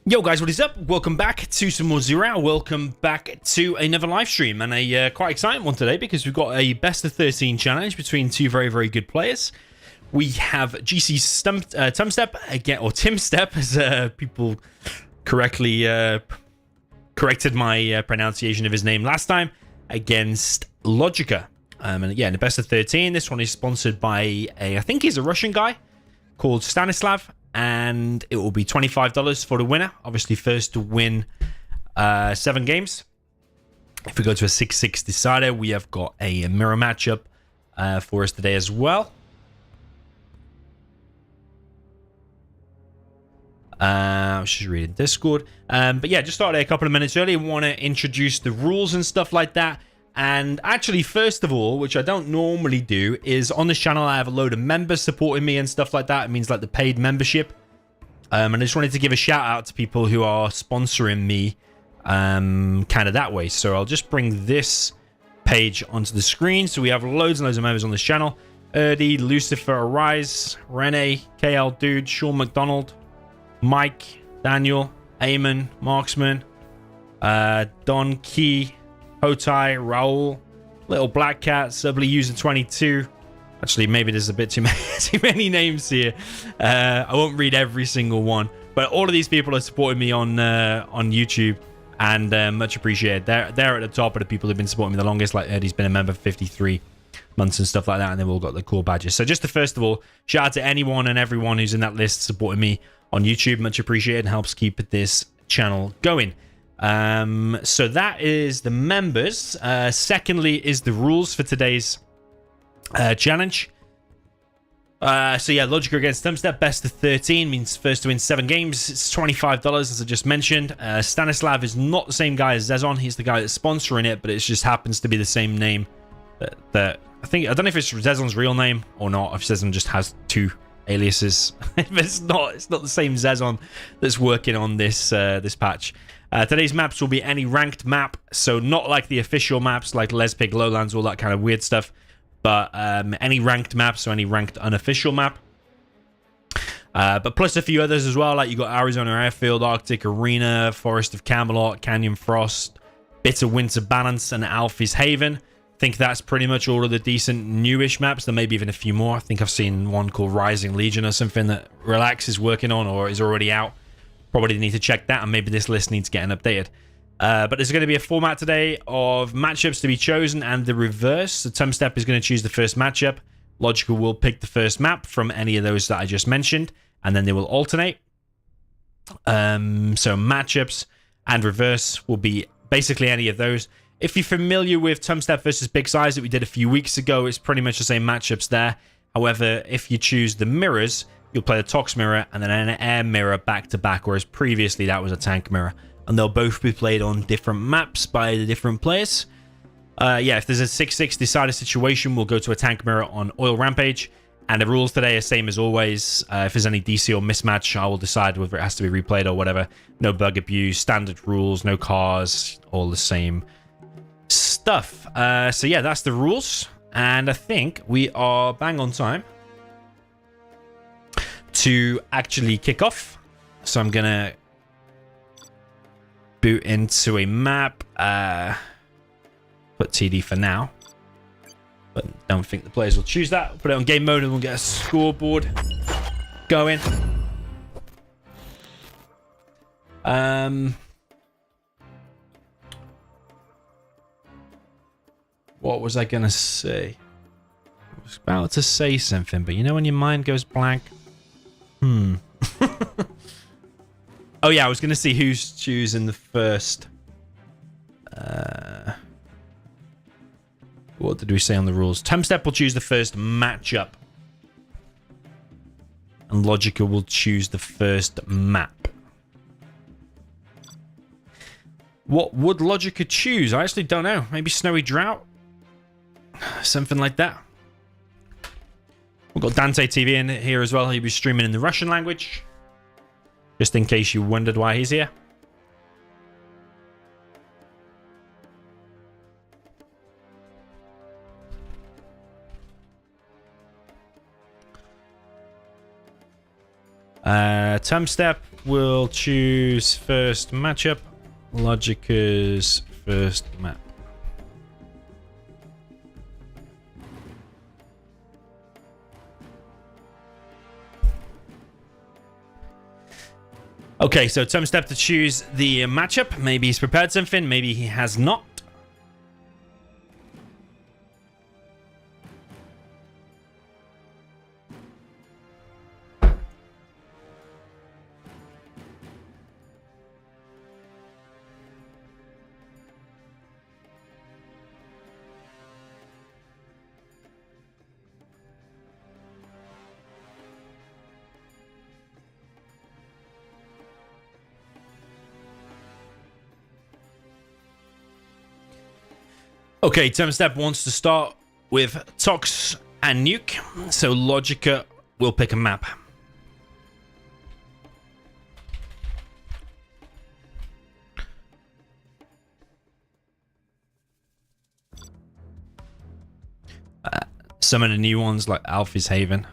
Yo guys, what is up? Welcome back to some more Zero. Welcome back to another live stream, and a quite exciting one today because we've got a best of 13 challenge between two very good players. We have GC Tumstep again, or Timstep, as people correctly corrected my pronunciation of his name last time, against LoGicA. And yeah, in the best of 13, this one is sponsored by I think he's a Russian guy called Stanislav. And it will be $25 for the winner. Obviously, first to win 7 games. If we go to a 6-6 decider, we have got a mirror matchup for us today as well. I was just reading Discord. But yeah, just started a couple of minutes early. I want to introduce the rules and stuff like that. And actually, first of all, which I don't normally do, is on this channel I have a load of members supporting me and stuff like that. It means like the paid membership. And I just wanted to give a shout out to people who are sponsoring me kind of that way. So I'll just bring this page onto the screen. So we have loads and loads of members on this channel. Erdy, Lucifer, Arise, Rene, KL Dude, Sean McDonald, Mike, Daniel, Eamon, Marksman, Don Key, Hotai, Raul, Little Black Cat, Subly User 22. Actually, maybe there's a bit too many names here. I won't read every single one, but all of these people are supporting me on YouTube, and much appreciated. They're at the top of the people who've been supporting me the longest. Like Eddie's been a member for 53 months and stuff like that, and they've all got the cool badges. So just to first of all, shout out to anyone and everyone who's in that list supporting me on YouTube. Much appreciated, and helps keep this channel going. So that is the members. Secondly is the rules for today's challenge. So yeah, LoGicA against Tumstep, best of 13 means first to win 7 games. It's $25, as I just mentioned. Stanislav is not the same guy as Zezon. He's the guy that's sponsoring it, but it just happens to be the same name that I don't know if it's Zezon's real name or not, if Zezon just has 2 aliases. If it's not the same Zezon that's working on this this patch. Today's maps will be any ranked map, so not like the official maps like Lespig, Lowlands, all that kind of weird stuff, but any ranked map, so any ranked unofficial map. But plus a few others as well, like you got Arizona Airfield, Arctic Arena, Forest of Camelot, Canyon Frost, Bitter Winter Balance, and Alfie's Haven. I think that's pretty much all of the decent newish maps. There may be even a few more. I think I've seen one called Rising Legion or something that Relax is working on or is already out. Probably need to check that, and maybe this list needs getting updated. But there's going to be a format today of matchups to be chosen and the reverse. So Tumstep is going to choose the first matchup. LoGicA will pick the first map from any of those that I just mentioned, and then they will alternate. So matchups and reverse will be basically any of those. If you're familiar with Tumstep versus Big Size that we did a few weeks ago, it's pretty much the same matchups there. However, if you choose the mirrors, you'll play a Tox mirror and then an air mirror back to back, whereas previously that was a tank mirror. And they'll both be played on different maps by the different players. Yeah, if there's a 6-6 decider situation, we'll go to a tank mirror on Oil Rampage. And the rules today are same as always. If there's any DC or mismatch, I will decide whether it has to be replayed or whatever. No bug abuse, standard rules, no cars, all the same stuff. So yeah, that's the rules. And I think we are bang on time to actually kick off. So I'm gonna boot into a map, put TD for now, but don't think the players will choose that. Put it on game mode and we'll get a scoreboard going. What was I gonna say? I was about to say something, but you know when your mind goes blank? Oh yeah, I was gonna see who's choosing the first. What did we say on the rules? Tumstep will choose the first matchup, and LoGicA will choose the first map. What would LoGicA choose? I actually don't know. Maybe Snowy Drought, something like that. We've got Dante TV in here as well. He'll be streaming in the Russian language, just in case you wondered why he's here. Tumstep will choose first matchup. LoGicA's first map. Okay, so Tumstep to choose the matchup. Maybe he's prepared something, maybe he has not. Okay, Tumstep wants to start with Tox and Nuke, so LoGicA will pick a map. Some of the new ones like Alfie's Haven.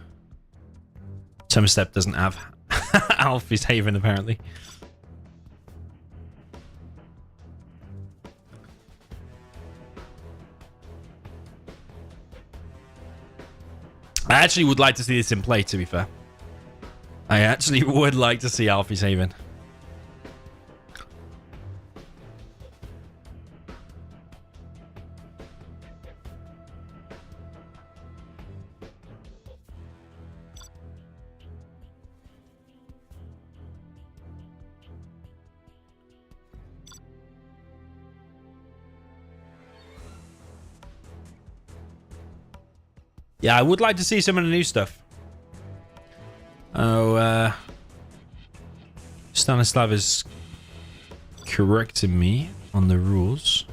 Tumstep doesn't have Alfie's Haven apparently. I actually would like to see this in play, to be fair. I actually would like to see Alfie's Haven. Yeah, I would like to see some of the new stuff. Oh, Stanislav is correcting me on the rules.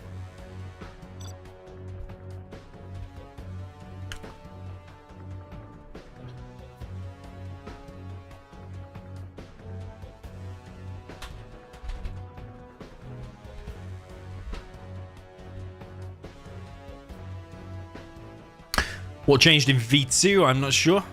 What changed in V2? I'm not sure.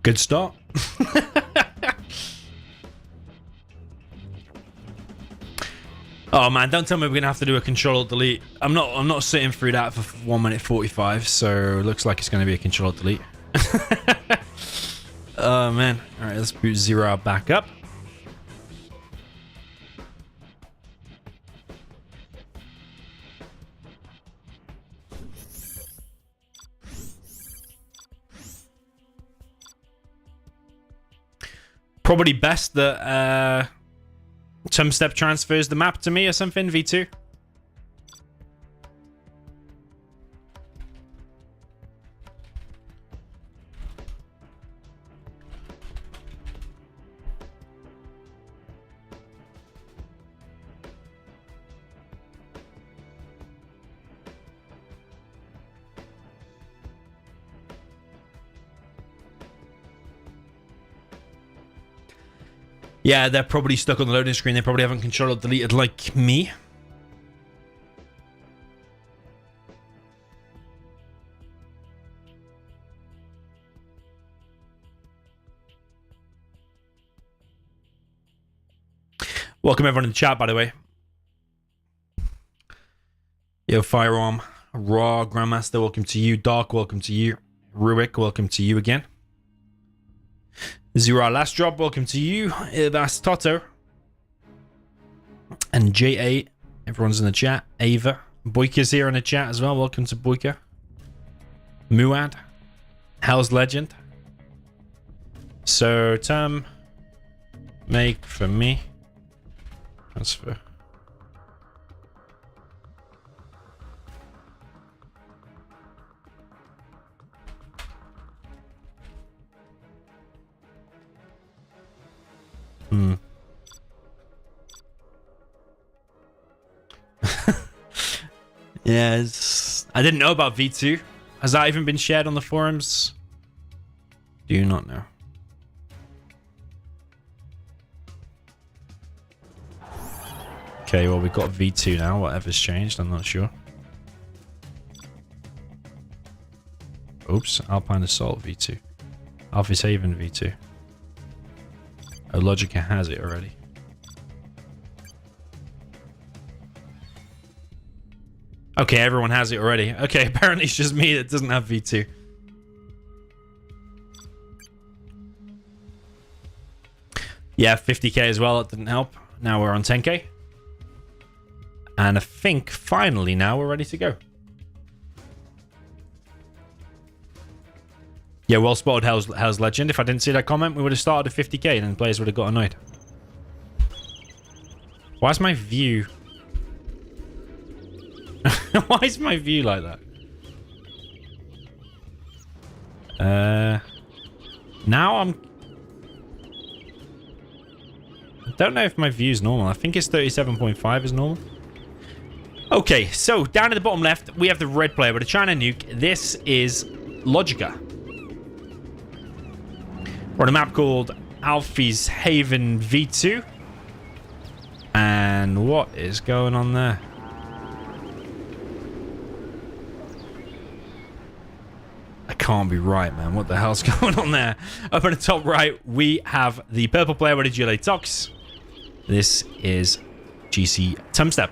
Good start. Oh man, don't tell me we're gonna have to do a Control-Alt-Delete. I'm not sitting through that for 1 minute 45, so it looks like it's gonna be a Control-Alt-Delete. Oh man. Alright, let's boot Zero back up. Probably best that Tumstep transfers the map to me or something, V2. Yeah, they're probably stuck on the loading screen. They probably haven't Control-Alt-Deleted like me. Welcome everyone in the chat, by the way. Yo, Firearm, Raw, Grandmaster, welcome to you. Dark, welcome to you. Ruick, welcome to you again. Zero Last Drop, welcome to you. That's Toto. And J8, everyone's in the chat. Ava, Boyka's here in the chat as well. Welcome to Boyka. Muad, Hell's Legend. So, Tom, make for me. Transfer. Yes. I didn't know about V2. Has that even been shared on the forums? Do not know. Okay, well, we've got V2 now. Whatever's changed, I'm not sure. Oops, Alpine Assault V2. Alpha's Haven V2. Oh, LoGicA has it already. Okay, everyone has it already. Okay, apparently it's just me that doesn't have V2. Yeah, 50k as well. That didn't help. Now we're on 10k. And I think finally now we're ready to go. Yeah, well spotted, how's Legend. If I didn't see that comment, we would have started at 50k and then players would have got annoyed. Why is my view... Why is my view like that? Now I'm... I don't know if my view is normal. I think it's 37.5 is normal. Okay, so down at the bottom left, we have the red player with a China nuke. This is LoGicA. We're on a map called Alfie's Haven V2. And what is going on there? I can't be right, man. What the hell's going on there? Up at the top right, we have the purple player with a DoMiNaToR. This is GC Tumstep.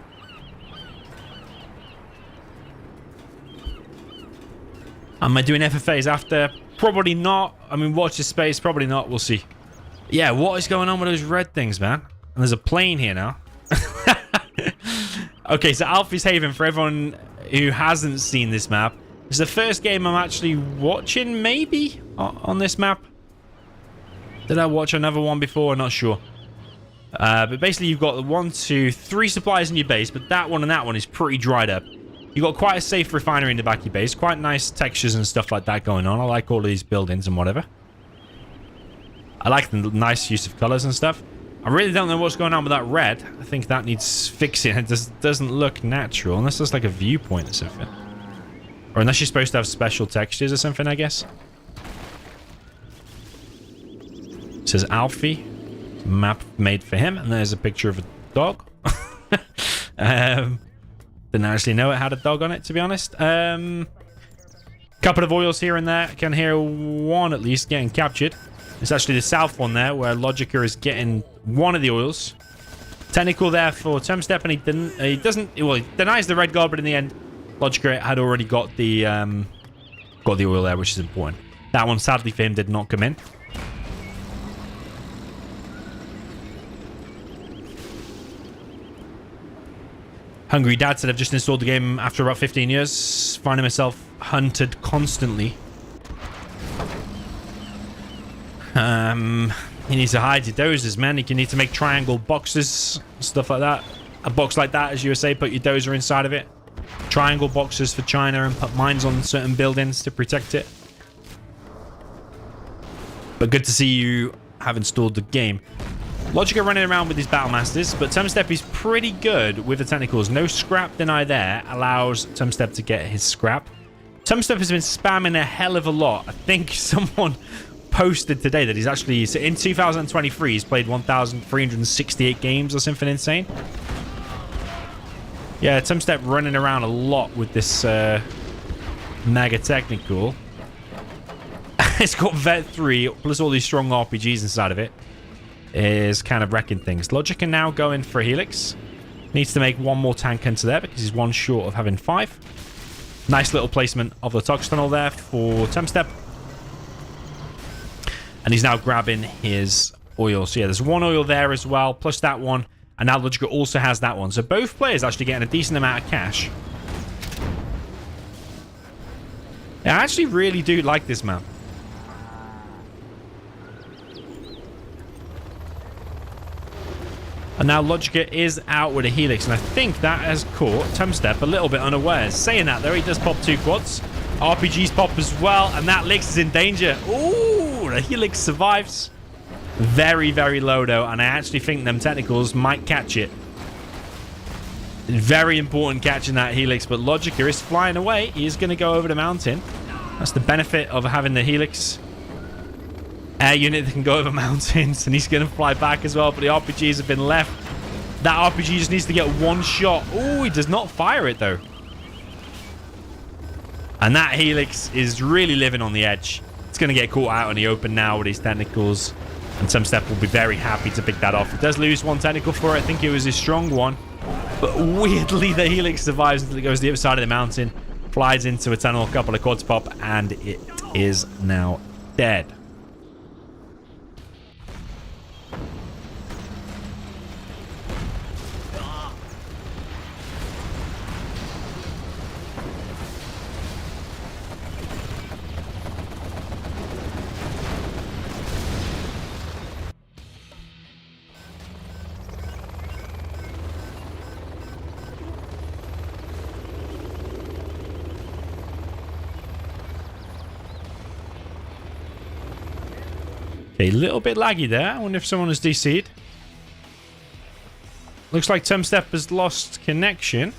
Am I doing FFAs after? Probably not. I mean, watch this space. Probably not. We'll see. Yeah, what is going on with those red things, man? And there's a plane here now. Okay, so Alfie's Haven, for everyone who hasn't seen this map, it's the first game I'm actually watching, maybe, on this map. Did I watch another one before? I'm not sure. But basically, you've got 1, 2, 3 supplies in your base, but that one and that one is pretty dried up. You've got quite a safe refinery in the back of your base. Quite nice textures and stuff like that going on. I like all of these buildings and whatever. I like the nice use of colors and stuff. I really don't know what's going on with that red. I think that needs fixing. It just doesn't look natural. Unless it's like a viewpoint or something. Or unless you're supposed to have special textures or something, I guess. It says Alfie. Map made for him. And there's a picture of a dog. Didn't actually know it had a dog on it, to be honest. Couple of oils here and there. I can hear one at least getting captured. It's actually the south one there where LoGicA is getting one of the oils. Technical there for Tumstep, and he denies the red guard, but in the end, LoGicA had already got the oil there, which is important. That one, sadly for him, did not come in. Hungry Dad said, I've just installed the game after about 15 years, finding myself hunted constantly. You need to hide your dozers, man. You need to make triangle boxes, stuff like that. A box like that, as you would say, put your dozer inside of it. Triangle boxes for China and put mines on certain buildings to protect it. But good to see you have installed the game. LoGicA running around with his Battle Masters, but Tumstep is pretty good with the technicals. No scrap deny there allows Tumstep to get his scrap. Tumstep has been spamming a hell of a lot. I think someone posted today that he's actually, so in 2023, he's played 1,368 games or something insane. Yeah, Tumstep running around a lot with this mega technical. It's got Vet 3 plus all these strong RPGs inside of it. Is kind of wrecking things. LoGicA now going for Helix. Needs to make one more tank into there because he's one short of having 5. Nice little placement of the Tox tunnel there for Tumstep. And he's now grabbing his oil. So yeah, there's one oil there as well, plus that one. And now LoGicA also has that one. So both players actually getting a decent amount of cash. Yeah, I actually really do like this map. And now LoGicA is out with a Helix, and I think that has caught Tumstep a little bit unawares. Saying that, though, he does pop 2 quads. RPGs pop as well, and that Lix is in danger. Ooh, the Helix survives. Very, very low, though, and I actually think them technicals might catch it. Very important catching that Helix, but LoGicA is flying away. He is going to go over the mountain. That's the benefit of having the Helix air unit that can go over mountains, and he's going to fly back as well, but the RPGs have been left. That RPG just needs to get one shot. Oh, he does not fire it, though. And that Helix is really living on the edge. It's going to get caught out in the open now with his technicals, and Tumstep will be very happy to pick that off. He does lose one technical for it. I think it was his strong one. But weirdly, the Helix survives until it goes to the other side of the mountain, flies into a tunnel, a couple of quads pop, and it is now dead. Okay, a little bit laggy there. I wonder if someone has DC'd. Looks like Tumstep has lost connection.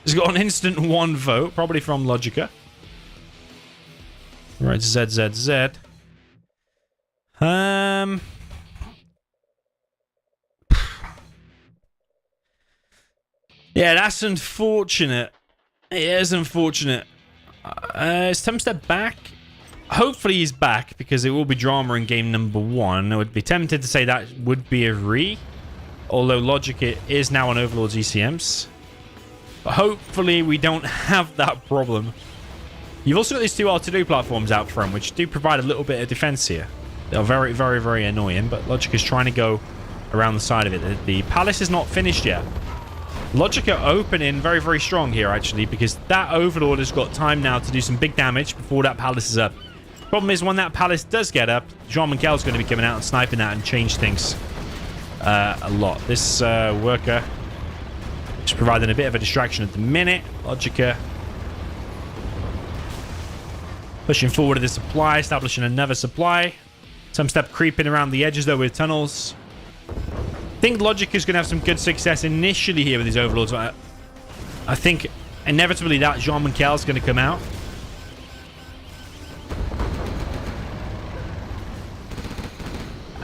He's got an instant 1 vote, probably from LoGicA. Right, ZZZ. Yeah, that's unfortunate. It is unfortunate. Is Tumstep back? Hopefully he's back, because it will be drama in game number 1. I would be tempted to say that would be a re, although LoGicA is now on Overlord's ECMs. But hopefully we don't have that problem. You've also got these 2 R2D platforms out front, which do provide a little bit of defense here. They're very, very, very annoying, but LoGicA is trying to go around the side of it. The palace is not finished yet. LoGicA opening very, very strong here, actually, because that Overlord has got time now to do some big damage before that palace is up. Problem is, when that palace does get up, Jean-Michel is going to be coming out and sniping that and change things a lot. This worker is providing a bit of a distraction at the minute. LoGicA pushing forward to the supply, establishing another supply. Tumstep creeping around the edges, though, with tunnels. I think LoGicA is going to have some good success initially here with his Overlords. I think inevitably that Jean-Michel is going to come out.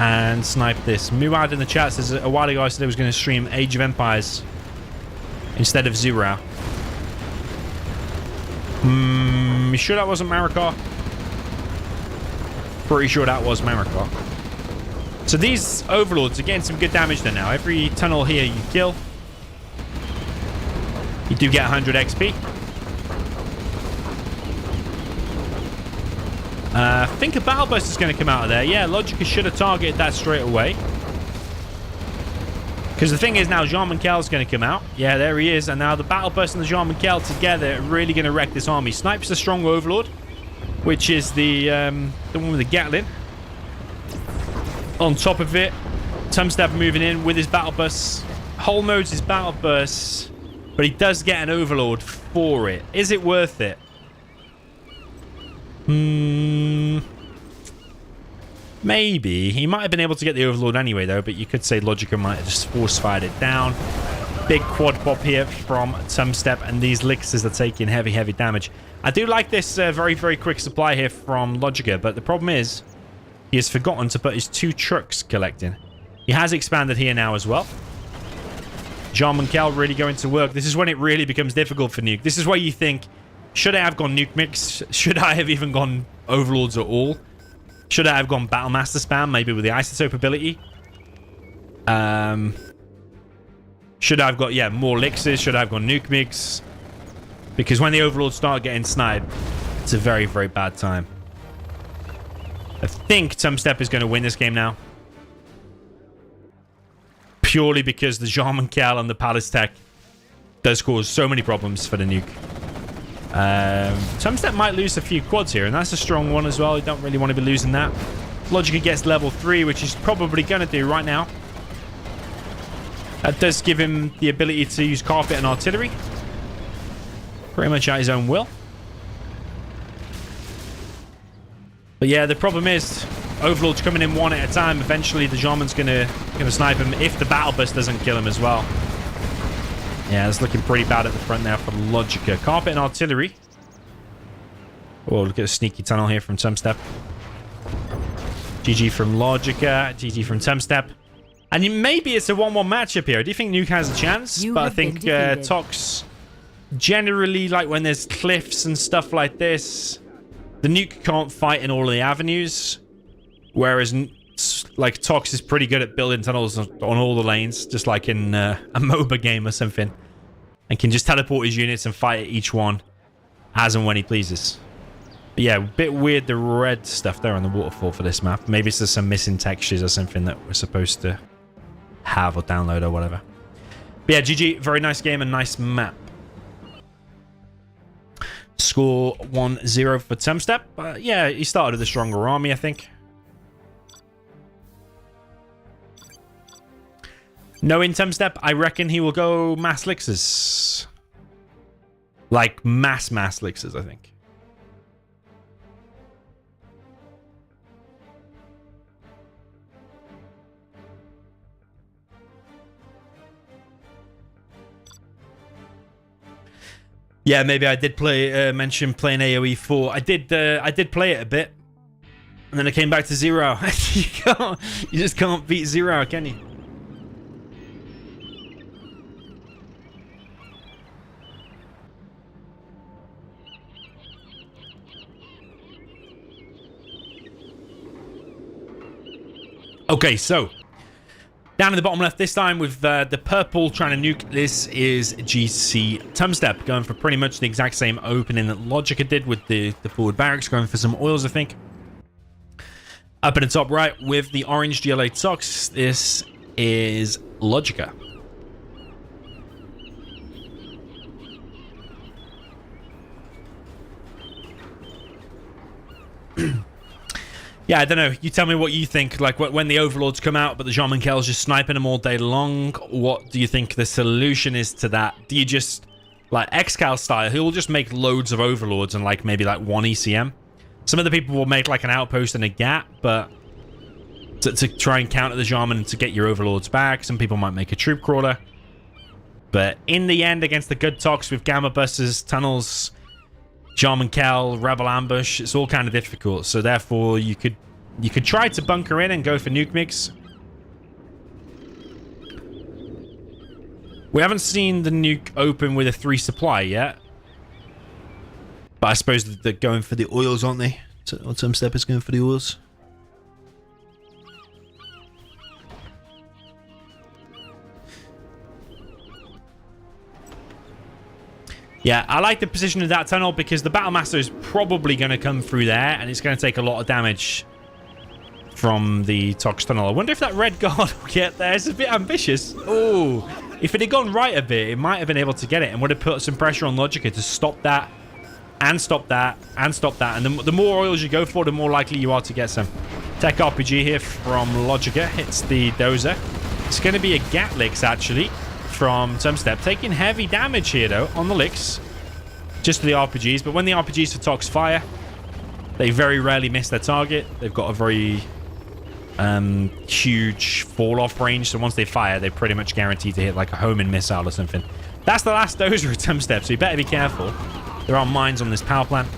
And snipe this. Muad in the chat says a while ago I said I was going to stream Age of Empires instead of Zero. You sure that wasn't Marikor? Pretty sure that was Marikor. So these Overlords are getting some good damage there now. Every tunnel here you kill, you do get 100 XP. I think a Battle Burst is going to come out of there. Yeah, LoGicA should have targeted that straight away. Because the thing is now, Jean-Michel is going to come out. Yeah, there he is. And now the Battle Burst and the Jean-Michel together are really going to wreck this army. Snipe's the strong Overlord, which is the one with the Gatling. On top of it, Tumstep moving in with his Battle Bursts. Whole mode's his Battle Bursts, but he does get an Overlord for it. Is it worth it? Maybe. He might have been able to get the Overlord anyway, though, but you could say LoGicA might have just force-fired it down. Big quad pop here from Tumstep, and these Lixers are taking heavy, heavy damage. I do like this very, very quick supply here from LoGicA, but the problem is he has forgotten to put his 2 trucks collecting. He has expanded here now as well. Jean-Michel really going to work. This is when it really becomes difficult for Nuke. This is where you think, should I have gone Nuke Mix? Should I have even gone Overlords at all? Should I have gone Battle Master spam, maybe with the Isotope ability? Should I have got, yeah, more Lixers? Should I have gone Nuke Mix? Because when the Overlords start getting sniped, it's a very, very bad time. I think Tumstep is going to win this game now. Purely because the Jean-Michel and the Palace Tech does cause so many problems for the Nuke. Tumstep might lose a few quads here, and that's a strong one as well. You don't really want to be losing that. LoGicA gets level 3, which he's probably going to do right now. That does give him the ability to use carpet and artillery. Pretty much at his own will. But yeah, the problem is Overlord's coming in one at a time. Eventually, the Jarman's gonna snipe him if the Battle Burst doesn't kill him as well. Yeah, it's looking pretty bad at the front there for LoGicA. Carpet and artillery. Oh, look at the sneaky tunnel here from Tumstep. GG from LoGicA. GG from Tumstep. And maybe it's a 1-1 matchup here. I do think Nuke has a chance, but I think Tox generally, like when there's cliffs and stuff like this, the Nuke can't fight in all of the avenues, whereas like Tox is pretty good at building tunnels on all the lanes, just like in a MOBA game or something, and can just teleport his units and fight at each one as and when he pleases. But yeah, a bit weird the red stuff there on the waterfall for this map. Maybe it's just some missing textures or something that we're supposed to have or download or whatever. But yeah, GG, very nice game and nice map. Score 1-0 for Tumstep. Yeah, he started with a stronger army, I think. Knowing Tumstep, I reckon he will go mass Lixers. Like mass Lixers, I think. Yeah, maybe I did mention playing AoE 4. I did play it a bit, and then I came back to 0. You just can't beat 0, can you? Okay, so down in the bottom left this time with the purple trying to nuke. This is GC Tumstep going for pretty much the exact same opening that LoGicA did with the forward barracks, going for some oils, I think. Up in the top right with the orange GLA Tox, this is LoGicA. Yeah, I don't know. You tell me what you think. Like, when the Overlords come out, but the Jean Minkel's just sniping them all day long, what do you think the solution is to that? Do you just, like, Excal style, he'll just make loads of Overlords and, like, maybe, like, 1 ECM? Some of the people will make, like, an outpost and a gap, but to try and counter the Jarman to get your Overlords back. Some people might make a Troop Crawler. But in the end, against the good Tox with Gamma Busters, Tunnels, Jean Minkel, Rebel Ambush, it's all kind of difficult. So therefore, you could try to bunker in and go for nuke mix. We haven't seen the nuke open with a 3 supply yet. But I suppose they're going for the oils, aren't they? Tumstep is going for the oils. Yeah, I like the position of that tunnel because the Battlemaster is probably going to come through there and it's going to take a lot of damage from the Tox tunnel. I wonder if that red guard will get there. It's a bit ambitious. Oh, if it had gone right a bit, it might have been able to get it and would have put some pressure on LoGicA to stop that and stop that and stop that. And the more oils you go for, the more likely you are to get some. Tech RPG here from LoGicA hits the dozer. It's going to be a Gatlix, actually, from Tumstep, taking heavy damage here though on the licks, just for the RPGs. But when the RPGs for Tox fire, they very rarely miss their target. They've got a very huge fall off range, so once they fire, they're pretty much guaranteed to hit like a homing missile or something. That's the last dozer at Tumstep, so you better be careful. There are mines on this power plant.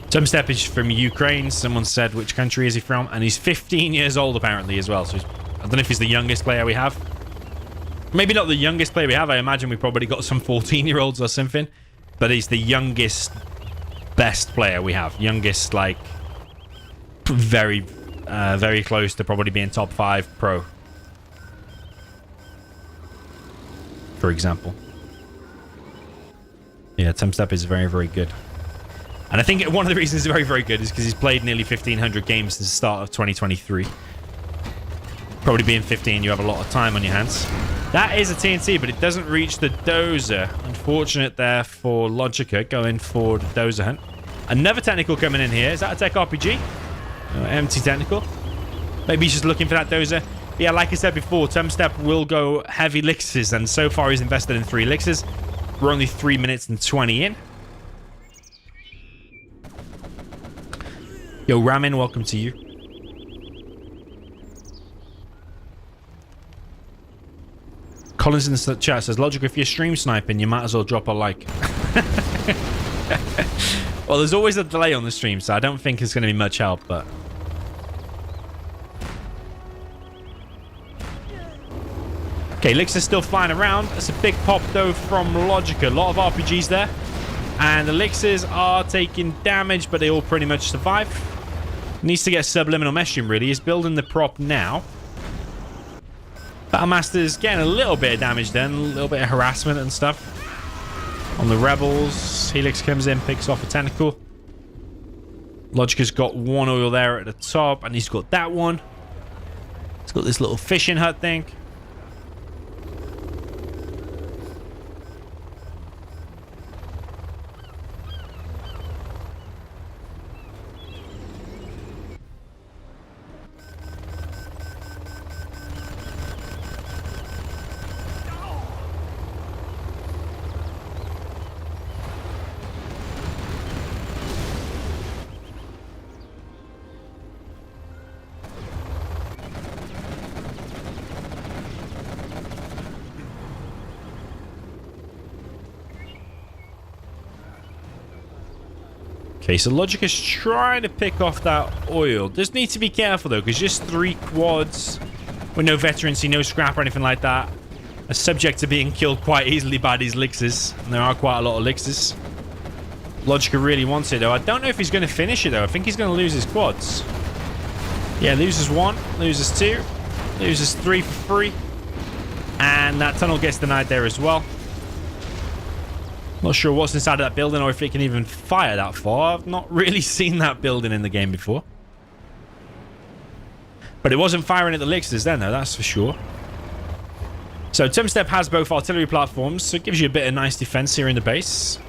Tumstep is from Ukraine. Someone said, which country is he from? And he's 15 years old, apparently, as well. So I don't know if he's the youngest player we have. Maybe not the youngest player we have. I imagine we probably got some 14-year-olds or something. But he's the youngest, best player we have. Youngest, like, very close to probably being top 5 pro. For example. Yeah, Tumstep is very, very good. And I think one of the reasons he's very, very good is because he's played nearly 1,500 games since the start of 2023. Probably being 15, you have a lot of time on your hands. That is a TNT, but it doesn't reach the dozer. Unfortunate there for LoGicA going for the dozer hunt. Another technical coming in here. Is that a tech RPG? Empty technical. Maybe he's just looking for that dozer. But yeah, like I said before, Tumstep will go heavy elixirs, and so far he's invested in 3 elixirs. We're only 3 minutes and 20 in. Yo, Ramin, welcome to you. Collins in the chat says, LoGicA, if you're stream sniping, you might as well drop a like. Well, there's always a delay on the stream, so I don't think it's going to be much help, but... Okay, Elixir's still flying around. That's a big pop, though, from LoGicA. A lot of RPGs there. And Elixirs are taking damage, but they all pretty much survive. Needs to get subliminal meshing, really. He's building the prop now. Battlemaster's getting a little bit of damage then. A little bit of harassment and stuff. On the rebels, Helix comes in, picks off a tentacle. LoGicA's got one oil there at the top, and he's got that one. He's got this little fishing hut thing. Okay, so LoGicA's trying to pick off that oil. Does need to be careful, though, because just 3 quads with no veterancy, no scrap or anything like that are subject to being killed quite easily by these elixirs. And there are quite a lot of elixirs. LoGicA really wants it, though. I don't know if he's going to finish it, though. I think he's going to lose his quads. Yeah, loses 1, loses 2, loses 3 for free. And that tunnel gets denied there as well. Not sure what's inside of that building or if it can even fire that far. I've not really seen that building in the game before. But it wasn't firing at the elixirs then, though, that's for sure. So Tumstep has both artillery platforms, so it gives you a bit of nice defense here in the base.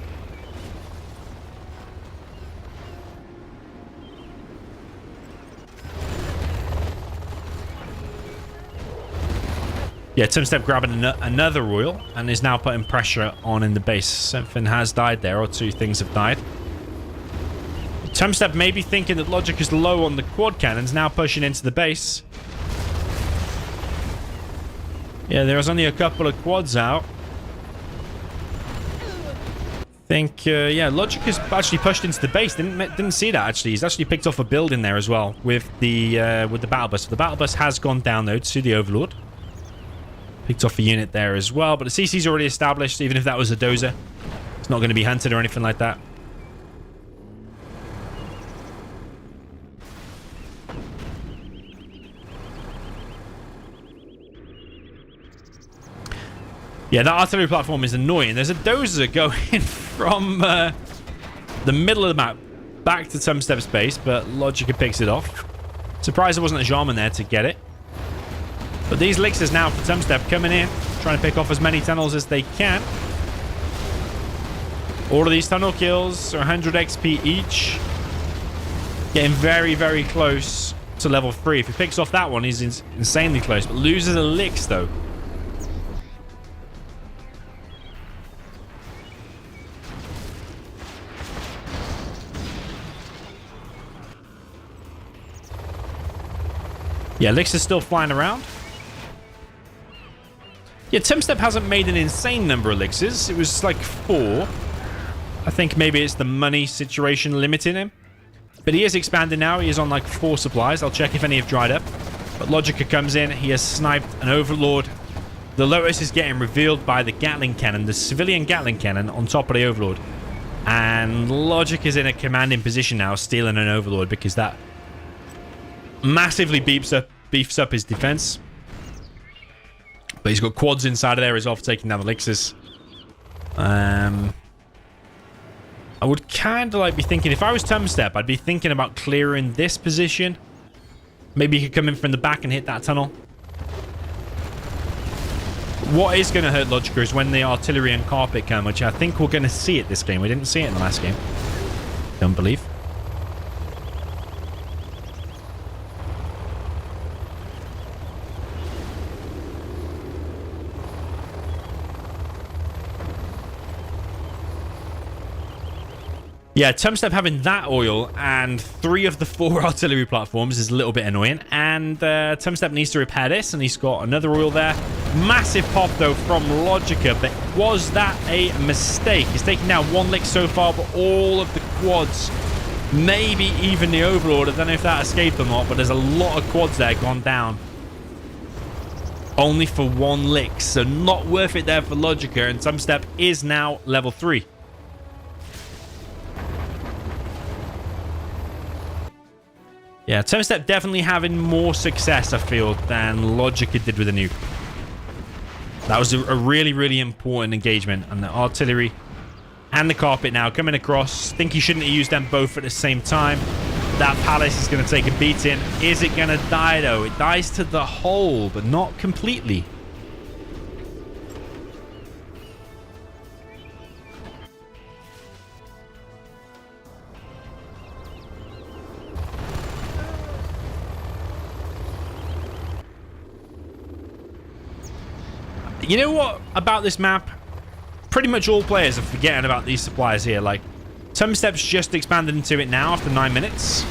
Yeah, Tumstep grabbing another royal and is now putting pressure on in the base. Something has died there, or 2 things have died. Tumstep may be thinking that LoGicA is low on the quad cannons, now pushing into the base. Yeah, there's only a couple of quads out. I think, yeah, LoGicA's actually pushed into the base. Didn't see that, actually. He's actually picked off a building there as well with the battle bus. So the battle bus has gone down, though, to the Overlord. Picked off a unit there as well, but the CC's already established. Even if that was a dozer, it's not going to be hunted or anything like that. Yeah, that artillery platform is annoying. There's a dozer going from the middle of the map back to Tumstep's base, but LoGicA picks it off. Surprised there wasn't a Jarman there to get it. But these elixirs now for Tumstep coming in, trying to pick off as many tunnels as they can. All of these tunnel kills are 100 XP each. Getting very, very close to level 3. If he picks off that one, he's insanely close. But loses a elix, though. Yeah, elixir's still flying around. Yeah, Tumstep hasn't made an insane number of elixirs. It was like 4. I think maybe it's the money situation limiting him. But he is expanding now. He is on like 4 supplies. I'll check if any have dried up. But LoGicA comes in. He has sniped an Overlord. The Lotus is getting revealed by the Gatling cannon, the civilian Gatling cannon on top of the Overlord. And LoGicA is in a commanding position now, stealing an Overlord, because that massively beefs up his defense. But he's got quads inside of there as well for taking down the elixirs. I would kind of like be thinking, if I was Tumstep, I'd be thinking about clearing this position. Maybe he could come in from the back and hit that tunnel. What is going to hurt LoGicA is when the artillery and carpet come, which I think we're going to see it this game. We didn't see it in the last game. Don't believe. Yeah, Tumstep having that oil and 3 of the 4 artillery platforms is a little bit annoying. And Tumstep needs to repair this, and he's got another oil there. Massive pop, though, from LoGicA, but was that a mistake? He's taken down 1 lick so far, but all of the quads, maybe even the Overlord. I don't know if that escaped or not, but there's a lot of quads there gone down. Only for 1 lick, so not worth it there for LoGicA, and Tumstep is now level 3. Yeah, Tumstep definitely having more success, I feel, than LoGicA did with the nuke. That was a really, really important engagement. And the artillery and the carpet now coming across. Think he shouldn't have used them both at the same time. That palace is going to take a beating. Is it going to die, though? It dies to the hull, but not completely. You know what about this map? Pretty much all players are forgetting about these supplies here. Like, Tumstep's just expanded into it now after 9 minutes.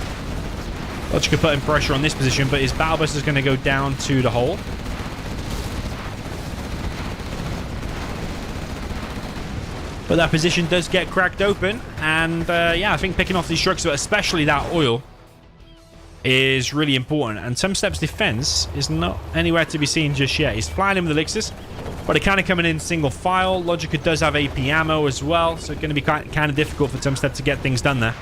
LoGicA putting pressure on this position, but his battle bus is going to go down to the hole. But that position does get cracked open. And, yeah, I think picking off these trucks, but especially that oil, is really important. And Tumstep's defense is not anywhere to be seen just yet. He's flying in with elixirs, but they're kind of coming in single file. LoGicA does have AP ammo as well, so it's going to be kind of difficult for Tumstep to get things done there.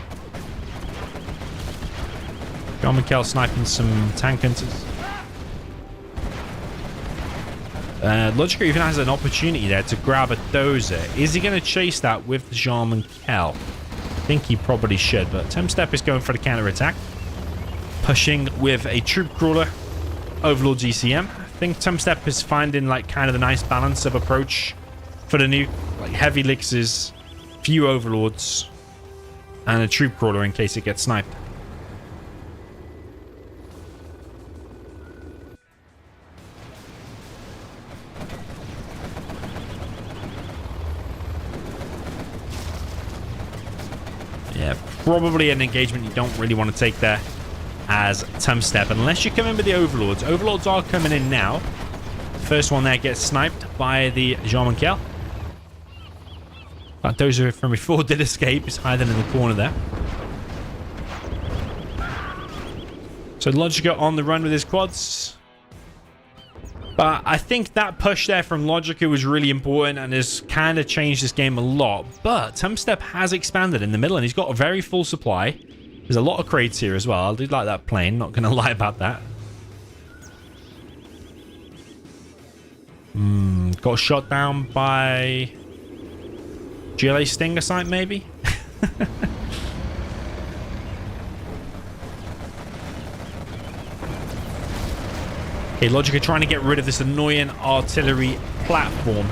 Jean-Michel sniping some tank hunters. LoGicA even has an opportunity there to grab a dozer. Is he going to chase that with Jean-Michel? I think he probably should, but Tumstep is going for the counter-attack. Pushing with a troop crawler, Overlord's ECM. I think Tumstep is finding like kind of the nice balance of approach for the nuke, like heavy elixirs, few Overlords, and a troop crawler in case it gets sniped. Yeah, probably an engagement you don't really want to take there as Tumstep, unless you come in with the Overlords. Overlords are coming in now. First one there gets sniped by the Jean-Michel. That dozer from before did escape. He's hiding in the corner there. So LoGicA on the run with his quads. But I think that push there from LoGicA was really important and has kind of changed this game a lot. But Tumstep has expanded in the middle and he's got a very full supply. There's a lot of crates here as well. I do like that plane. Not going to lie about that. Got shot down by GLA Stinger site, maybe? Okay, LoGicA trying to get rid of this annoying artillery platform.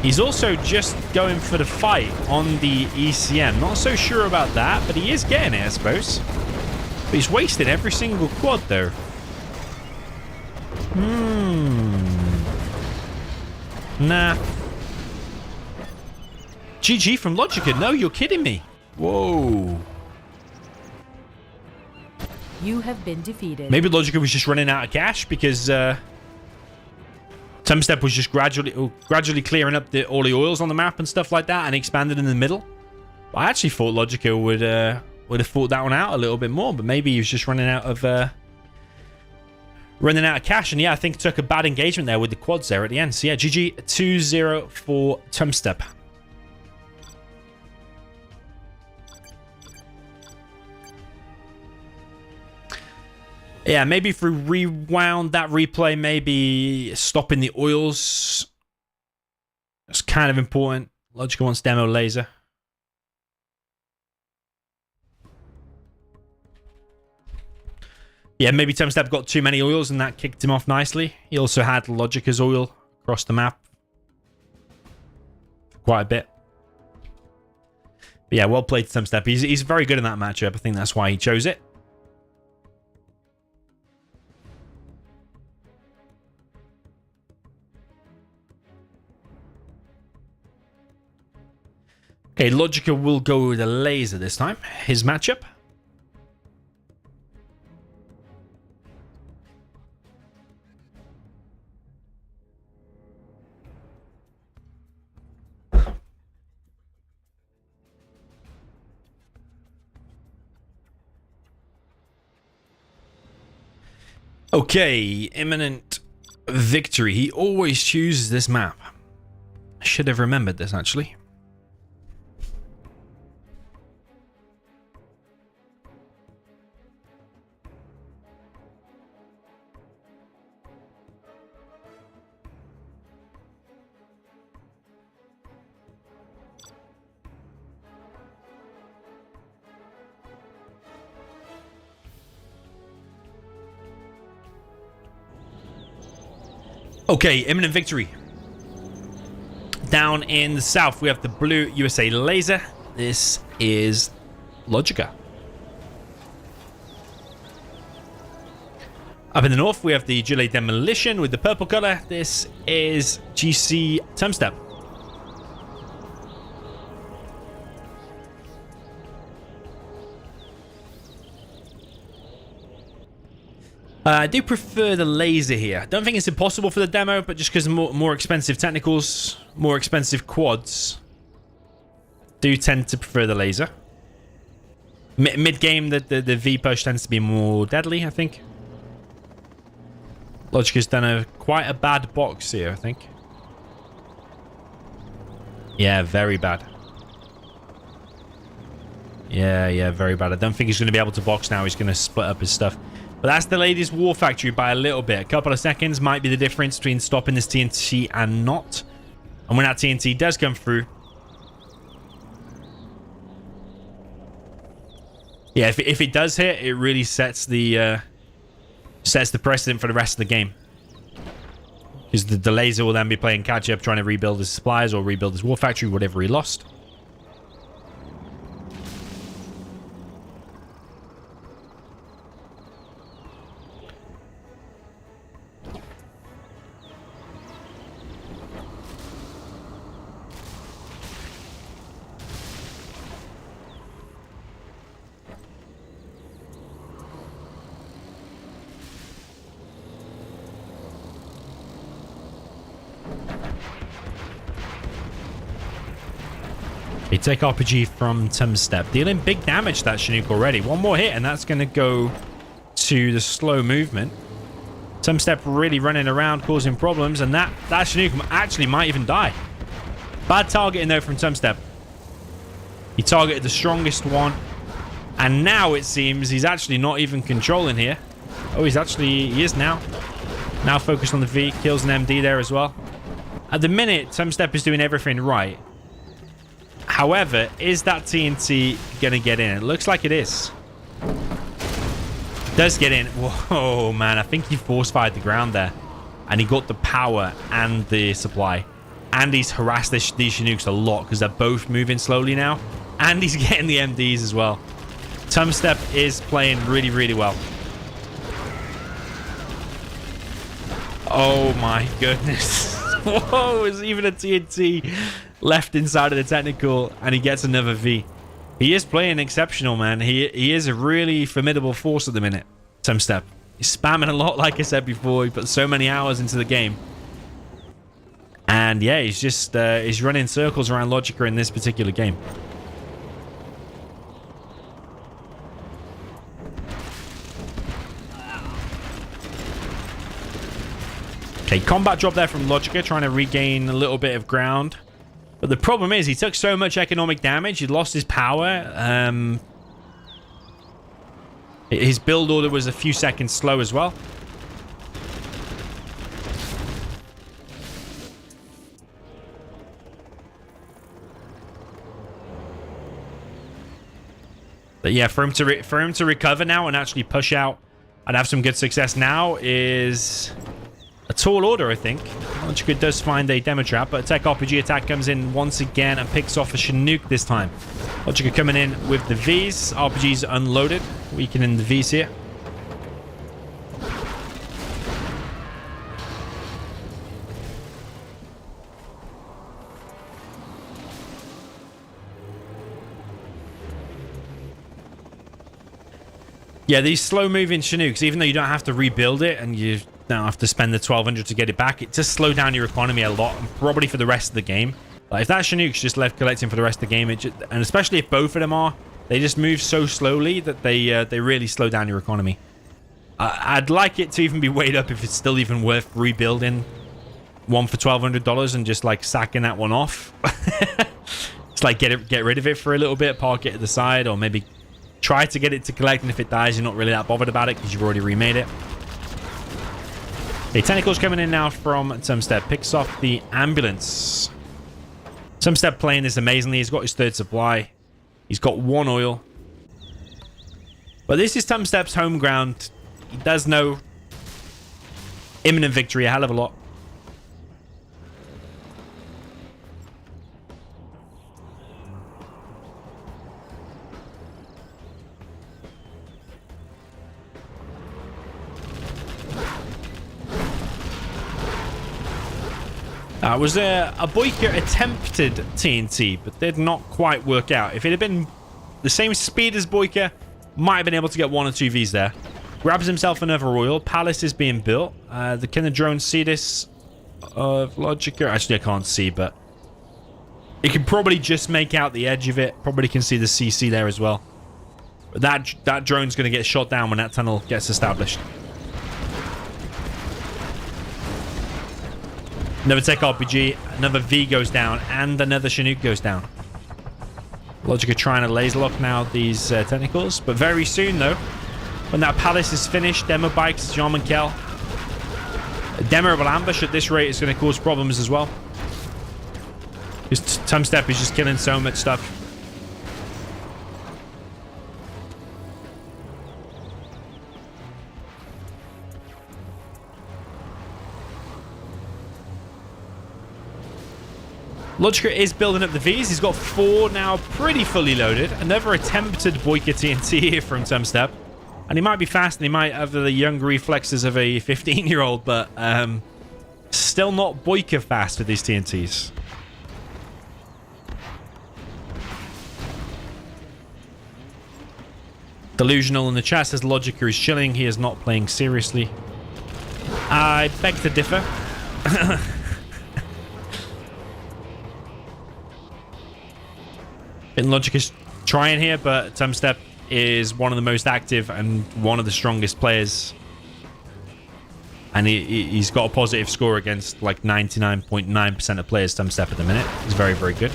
He's also just going for the fight on the ECM. Not so sure about that, but he is getting it, I suppose. But he's wasted every single quad, though. Nah. GG from LoGicA. No, you're kidding me. Whoa. You have been defeated. Maybe LoGicA was just running out of cash because Tumstep was just gradually clearing up all the oils on the map and stuff like that and expanded in the middle. I actually thought LoGicA would have thought that one out a little bit more, but maybe he was just running out of cash. And yeah, I think took a bad engagement there with the quads there at the end. So yeah, GG 2-0 for Tumstep. Yeah, maybe if we rewound that replay, maybe stopping the oils. That's kind of important. LoGicA wants demo laser. Yeah, maybe Tumstep got too many oils and that kicked him off nicely. He also had LoGicA's oil across the map for quite a bit. But yeah, well played Tumstep. He's very good in that matchup. I think that's why he chose it. Okay, LoGicA will go with a laser this time. His matchup. Okay, imminent victory. He always chooses this map. I should have remembered this, actually. Okay, imminent victory. Down in the south, we have the blue USA laser. This is LoGicA. Up in the north, we have the Gilet Demolition with the purple color. This is GC Tumstep. I do prefer the laser here. Don't think it's impossible for the demo, but just because more expensive technicals, more expensive quads, do tend to prefer the laser. Mid-game, the V-push tends to be more deadly, I think. LoGicA's done quite a bad box here, I think. Yeah, very bad. Yeah, very bad. I don't think he's going to be able to box now. He's going to split up his stuff. But that's delayed his war factory by a little bit. A couple of seconds might be the difference between stopping this TNT and not. And when that TNT does come through... Yeah, if it does hit, it really sets the precedent for the rest of the game. Because the laser will then be playing catch-up, trying to rebuild his supplies or rebuild his war factory, whatever he lost. They take RPG from Tumstep, dealing big damage to that Chinook already. One more hit, and that's going to go to the slow movement. Tumstep really running around, causing problems, and that Chinook actually might even die. Bad targeting, though, from Tumstep. He targeted the strongest one, and now it seems he's actually not even controlling here. Oh, he is now. Now focused on the V, kills an MD there as well. At the minute, Tumstep is doing everything right. However, is that TNT going to get in? It looks like it is. It does get in. Whoa, man. I think he force-fired the ground there. And he got the power and the supply. And he's harassed these Chinooks a lot because they're both moving slowly now. And he's getting the MDs as well. Tumstep is playing really, really well. Oh, my goodness. Whoa, there's even a TNT left inside of the technical, and he gets another V. He is playing exceptional, man. He is a really formidable force at the minute, Tumstep. He's spamming a lot, like I said before. He put so many hours into the game. And yeah, he's just he's running circles around LoGicA in this particular game. Okay, combat drop there from LoGicA, trying to regain a little bit of ground. But the problem is, he took so much economic damage, he lost his power. His build order was a few seconds slow as well. But yeah, for him to recover now and actually push out and have some good success now is a tall order, I think. LoGicA does find a demo trap, but a tech RPG attack comes in once again and picks off a Chinook this time. LoGicA coming in with the Vs. RPG's unloaded, weakening the Vs here. Yeah, these slow-moving Chinooks, even though you don't have to rebuild it and you don't have to spend the 1200 to get it back, it does slow down your economy a lot, probably for the rest of the game. Like, if that Chinook's just left collecting for the rest of the game, and especially if both of them are, they just move so slowly that they really slow down your economy. I'd like it to even be weighed up if it's still even worth rebuilding one for $1,200 and just like sacking that one off. It's like get rid of it for a little bit, park it at the side, or maybe try to get it to collect, and if it dies, you're not really that bothered about it because you've already remade it. Okay, tentacles coming in now from Tumstep. Picks off the ambulance. Tumstep playing this amazingly. He's got his third supply. He's got 1 oil. But this is Tumstep's home ground. He does know imminent victory a hell of a lot. Was a LoGicA attempted TNT, but did not quite work out. If it had been the same speed as LoGicA, might have been able to get 1 or 2 Vs there. Grabs himself another oil. Palace is being built. Can the drones see this of LoGicA? Actually, I can't see, but you can probably just make out the edge of it. Probably can see the CC there as well. But that drone's going to get shot down when that tunnel gets established. Another tech RPG, another V goes down, and another Chinook goes down. LoGicA trying to laser lock now these tentacles, but very soon though, when that palace is finished, demo bikes, Jean Michel. A demoable ambush at this rate is going to cause problems as well. Because Tumstep is just killing so much stuff. LoGicA is building up the Vs. He's got 4 now pretty fully loaded. Another attempted LoGicA TNT here from Tumstep. And he might be fast and he might have the young reflexes of a 15-year-old, but still not LoGicA fast with these TNTs. Delusional in the chat says LoGicA is chilling. He is not playing seriously. I beg to differ. LoGicA's trying here, but Tumstep is one of the most active and one of the strongest players. And he's got a positive score against like 99.9% of players, Tumstep, at the minute. He's very, very good.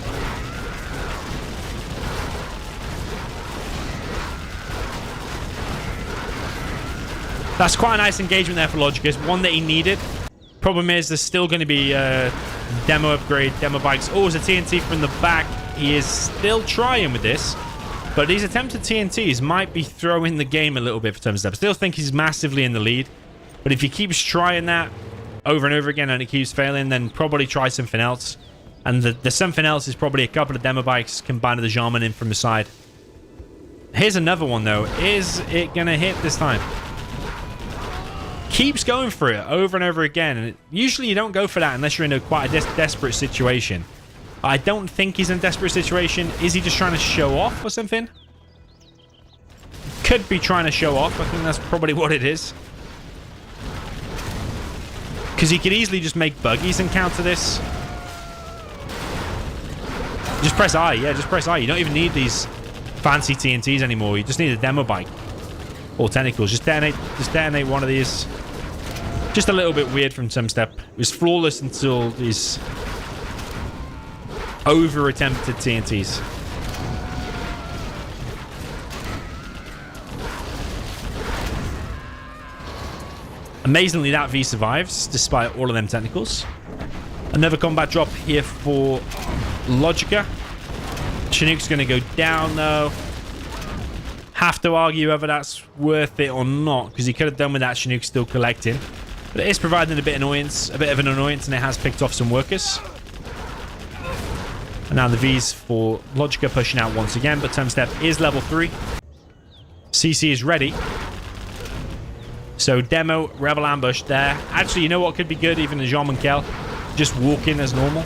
That's quite a nice engagement there for LoGicA. It's one that he needed. Problem is, there's still going to be demo upgrade, demo bikes. Oh, there's a TNT from the back. He is still trying with this, but these attempted TNTs might be throwing the game a little bit for Tumstep. I still think he's massively in the lead, but if he keeps trying that over and over again and it keeps failing, then probably try something else. And the something else is probably a couple of demo bikes combined with the Jarman in from the side. Here's another one, though. Is it going to hit this time? Keeps going for it over and over again. And usually you don't go for that unless you're in quite a desperate situation. I don't think he's in a desperate situation. Is he just trying to show off or something? Could be trying to show off. I think that's probably what it is. Because he could easily just make buggies and counter this. Just press I. Yeah, just press I. You don't even need these fancy TNTs anymore. You just need a demo bike. Or tentacles. Just detonate one of these. Just a little bit weird from Tumstep. It was flawless until these over-attempted TNTs. Amazingly, that V survives, despite all of them tentacles. Another combat drop here for LoGicA. Chinook's going to go down, though. Have to argue whether that's worth it or not, because he could have done with that Chinook still collecting. But it is providing a bit of an annoyance, and it has picked off some workers. And now the V's for LoGicA pushing out once again, but Tumstep is level 3. CC is ready. So demo, rebel ambush there. Actually, you know what could be good? Even a Jean Michel. Just walk in as normal.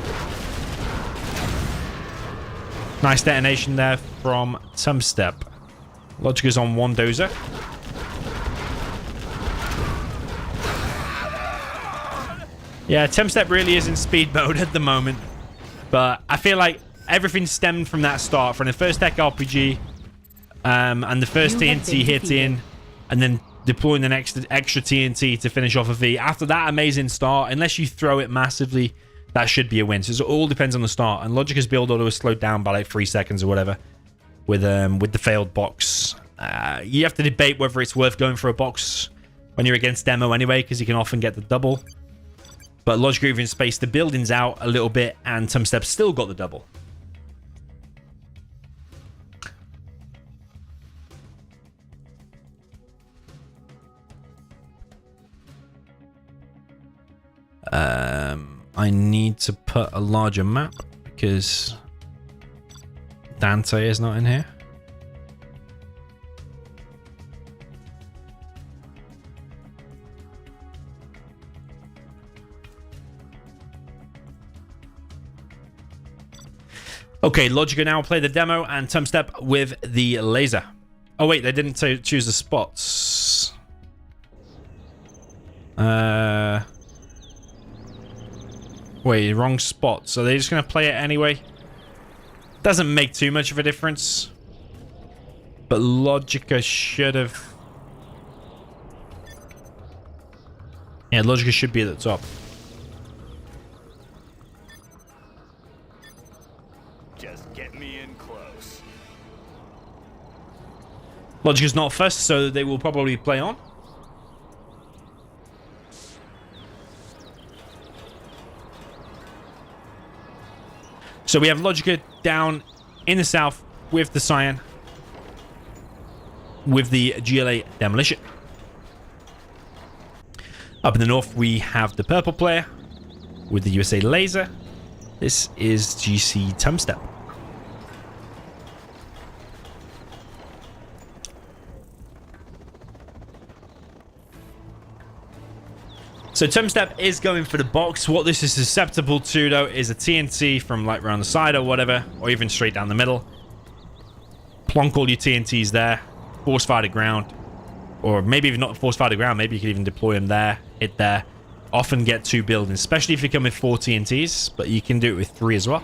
Nice detonation there from Tumstep. LoGicA's on 1 dozer. Yeah, Tumstep really is in speed mode at the moment. But I feel like everything stemmed from that start, from the first tech RPG and the first TNT hit in, and then deploying the next extra TNT to finish off a V. After that amazing start, unless you throw it massively, that should be a win. So it all depends on the start. And LoGicA's build order was slowed down by like 3 seconds or whatever with the failed box. You have to debate whether it's worth going for a box when you're against demo anyway, because you can often get the double. But LoGicA even spaced the buildings out a little bit, and Tumstep still got the double. I need to put a larger map because Dante is not in here. Okay, LoGicA now play the demo and Tumstep with the laser. Oh wait, they didn't choose the spots. Wait, wrong spot. So they're just going to play it anyway. Doesn't make too much of a difference. But LoGicA should have... Yeah, LoGicA should be at the top. Just get me in close. LoGicA's not first, so they will probably play on. So we have LoGicA down in the south with the Cyan, with the GLA Demolition. Up in the north, we have the purple player with the USA Laser. This is GC Tumstep. So Tumstep is going for the box. What this is susceptible to, though, is a TNT from like around the side or whatever, or even straight down the middle. Plonk all your TNTs there. Force fire to ground. Or maybe even not force fire to ground. Maybe you could even deploy them there, hit there. Often get 2 buildings, especially if you come with 4 TNTs, but you can do it with 3 as well.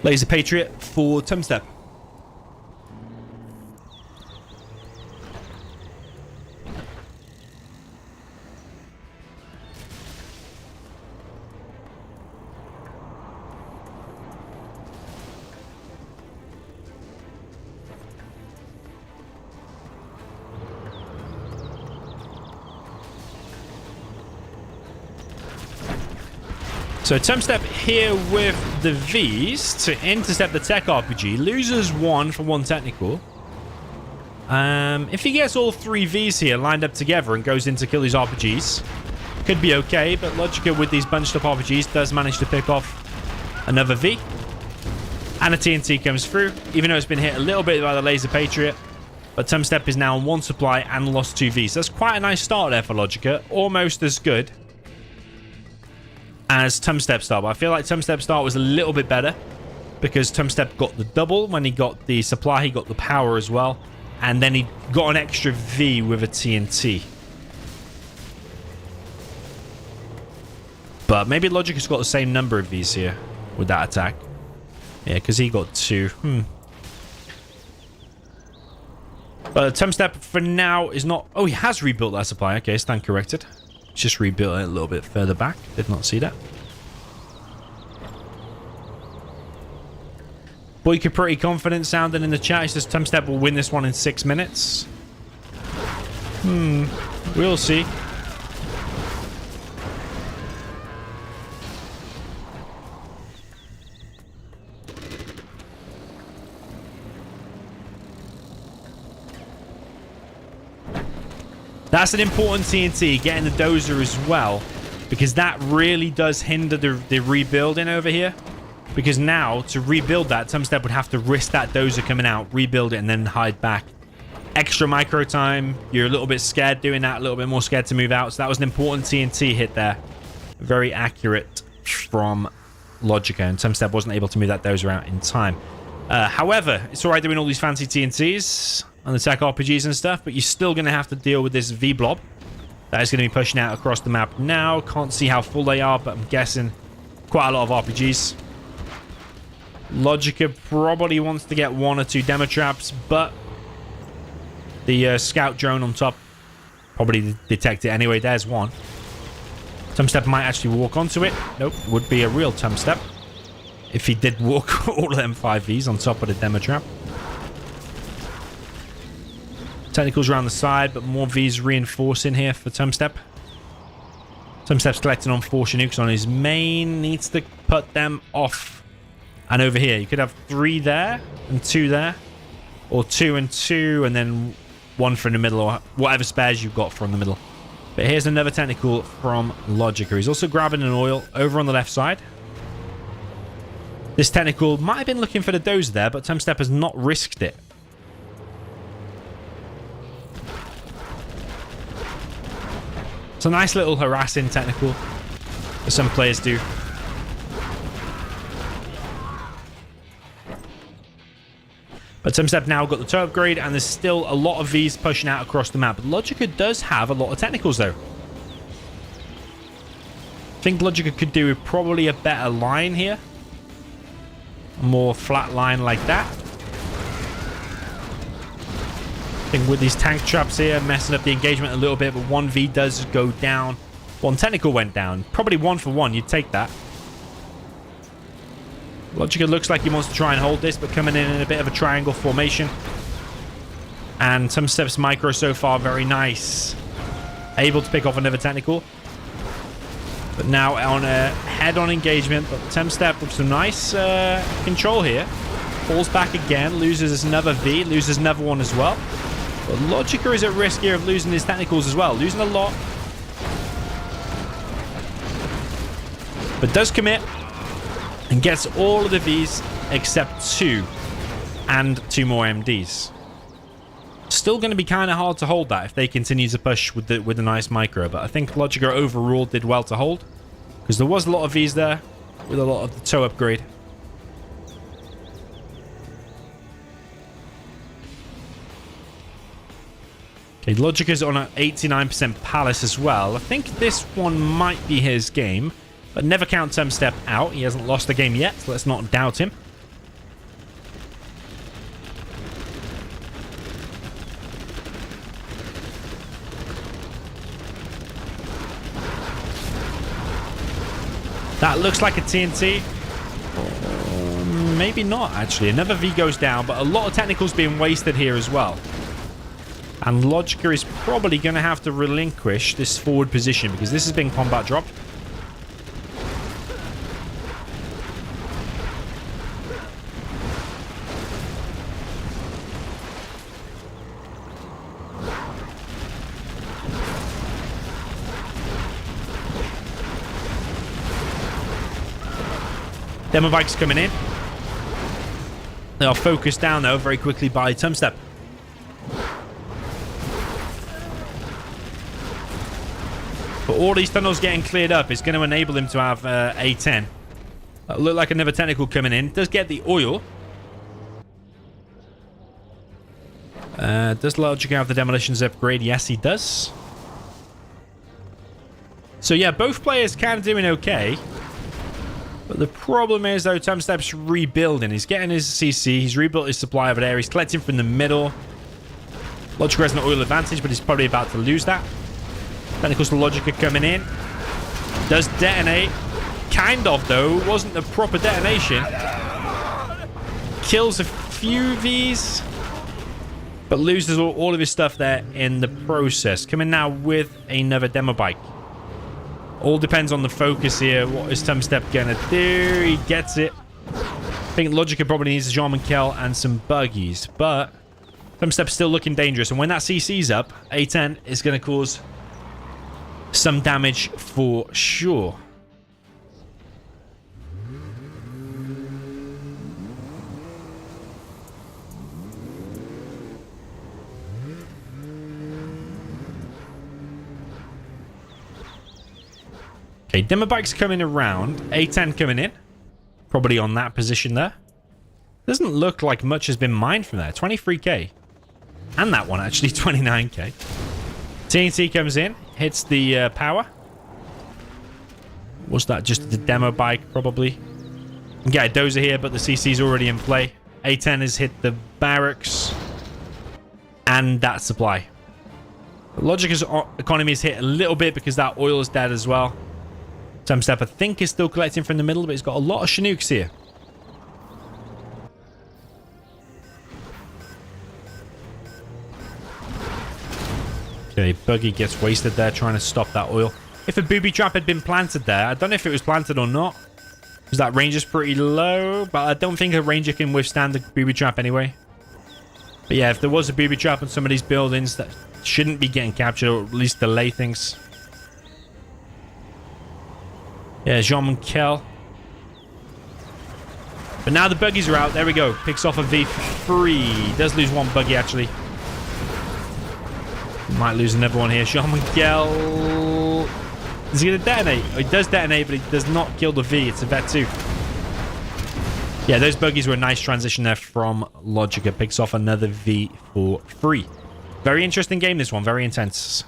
Laser Patriot for Tumstep. So Tumstep here with the Vs to intercept the tech RPG. Loses 1 for 1 technical. If he gets all 3 Vs here lined up together and goes in to kill these RPGs, could be okay. But LoGicA with these bunched up RPGs does manage to pick off another V. And a TNT comes through, even though it's been hit a little bit by the Laser Patriot. But Tumstep is now on 1 supply and lost 2 Vs. That's quite a nice start there for LoGicA. Almost as good as Tumstep start. But I feel like Tumstep start was a little bit better because Tumstep got the double. When he got the supply, he got the power as well. And then he got an extra V with a TNT. But maybe LoGicA's got the same number of Vs here with that attack. Yeah, because he got 2. But Tumstep for now is not... Oh, he has rebuilt that supply. Okay, stand corrected. Just rebuilt it a little bit further back. Did not see that. Boyka pretty confident sounding in the chat. He says Tumstep will win this one in 6 minutes. We'll see. That's an important TNT, getting the dozer as well, because that really does hinder the rebuilding over here. Because now, to rebuild that, Tumstep would have to risk that dozer coming out, rebuild it, and then hide back. Extra micro time. You're a little bit scared doing that, a little bit more scared to move out. So that was an important TNT hit there. Very accurate from LoGicA, and Tumstep wasn't able to move that dozer out in time. However, it's alright doing all these fancy TNTs on the tech RPGs and stuff, but you're still going to have to deal with this V-blob that is going to be pushing out across the map now. Can't see how full they are, but I'm guessing quite a lot of RPGs. LoGicA probably wants to get 1 or 2 demo traps, but the scout drone on top probably detect it anyway. There's one. Tumstep might actually walk onto it. Nope, it would be a real Tumstep if he did walk all of them 5Vs on top of the demo trap. Technicals around the side, but more Vs reinforcing here for Tumstep. Tumstep's collecting on 4 Chinooks on his main. Needs to put them off. And over here, you could have 3 there and 2 there. Or 2 and 2, and then 1 for in the middle, or whatever spares you've got from the middle. But here's another technical from LoGicA. He's also grabbing an oil over on the left side. This technical might have been looking for the dozer there, but Tumstep has not risked it. It's a nice little harassing technical that some players do. But Tumstep now got the tow upgrade, and there's still a lot of Vs pushing out across the map. But LoGicA does have a lot of technicals, though. I think LoGicA could do probably a better line here. A more flat line like that. I think with these tank traps here, messing up the engagement a little bit, but 1 V does go down. 1 technical went down. Probably 1 for 1. You'd take that. LoGicA looks like he wants to try and hold this, but coming in a bit of a triangle formation. And Tumstep's micro so far, very nice. Able to pick off another technical. But now on a head-on engagement, but Tumstep with some nice control here. Falls back again, loses another V, loses another one as well. But LoGicA is at risk here of losing his technicals as well. Losing a lot. But does commit. And gets all of the Vs except 2. And 2 more MDs. Still going to be kind of hard to hold that if they continue to push with the nice micro. But I think LoGicA overall did well to hold. Because there was a lot of Vs there. With a lot of the tow upgrade. Okay, LoGicA's on an 89% Palace as well. I think this one might be his game. But never count Tumstep out. He hasn't lost the game yet, so let's not doubt him. That looks like a TNT. Maybe not, actually. Another V goes down, but a lot of technicals being wasted here as well. And LoGicA is probably going to have to relinquish this forward position because this has been combat dropped. Demo bikes coming in. They are focused down, though, very quickly by Tumstep. But all these tunnels getting cleared up is going to enable him to have A10. Look like another technical coming in. Does get the oil. Does LoGicA have the demolitions upgrade? Yes, he does. So, yeah, both players kind of doing okay. But the problem is, though, Tumstep's rebuilding. He's getting his CC. He's rebuilt his supply over there. He's collecting from the middle. LoGicA has an oil advantage, but he's probably about to lose that. Technicals to LoGicA coming in. Does detonate. Kind of, though. Wasn't the proper detonation. Kills a few Vs. But loses all of his stuff there in the process. Coming now with another demo bike. All depends on the focus here. What is Tumstep going to do? He gets it. I think LoGicA probably needs a Jean-Michel and some buggies. But Tumstep's still looking dangerous. And when that CC's up, A10 is going to cause some damage for sure. Okay, demo bike's coming around. A10 coming in. Probably on that position there. Doesn't look like much has been mined from there. 23k. And that one, actually, 29k. TNT comes in. Hits the power. Was that just the demo bike, probably? Get a dozer here, but the CC's already in play. A10 has hit the barracks. And that supply. LoGicA's economy is hit a little bit because that oil is dead as well. Tumstep, I think, is still collecting from the middle, but he's got a lot of Chinooks here. Okay, Buggy gets wasted there trying to stop that oil. If a booby trap had been planted there, I don't know if it was planted or not, because that range is pretty low, but I don't think a ranger can withstand the booby trap anyway. But yeah, if there was a booby trap on some of these buildings, that shouldn't be getting captured, or at least delay things. Yeah, Jean-Michel. But now the buggies are out. There we go. Picks off a V3. Does lose one buggy, actually. Might lose another one here. Jean-Michel. Is he going to detonate? Oh, he does detonate, but he does not kill the V. It's a Vet 2. Yeah, those buggies were a nice transition there from LoGicA. Picks off another V for free. Very interesting game, this one. Very intense.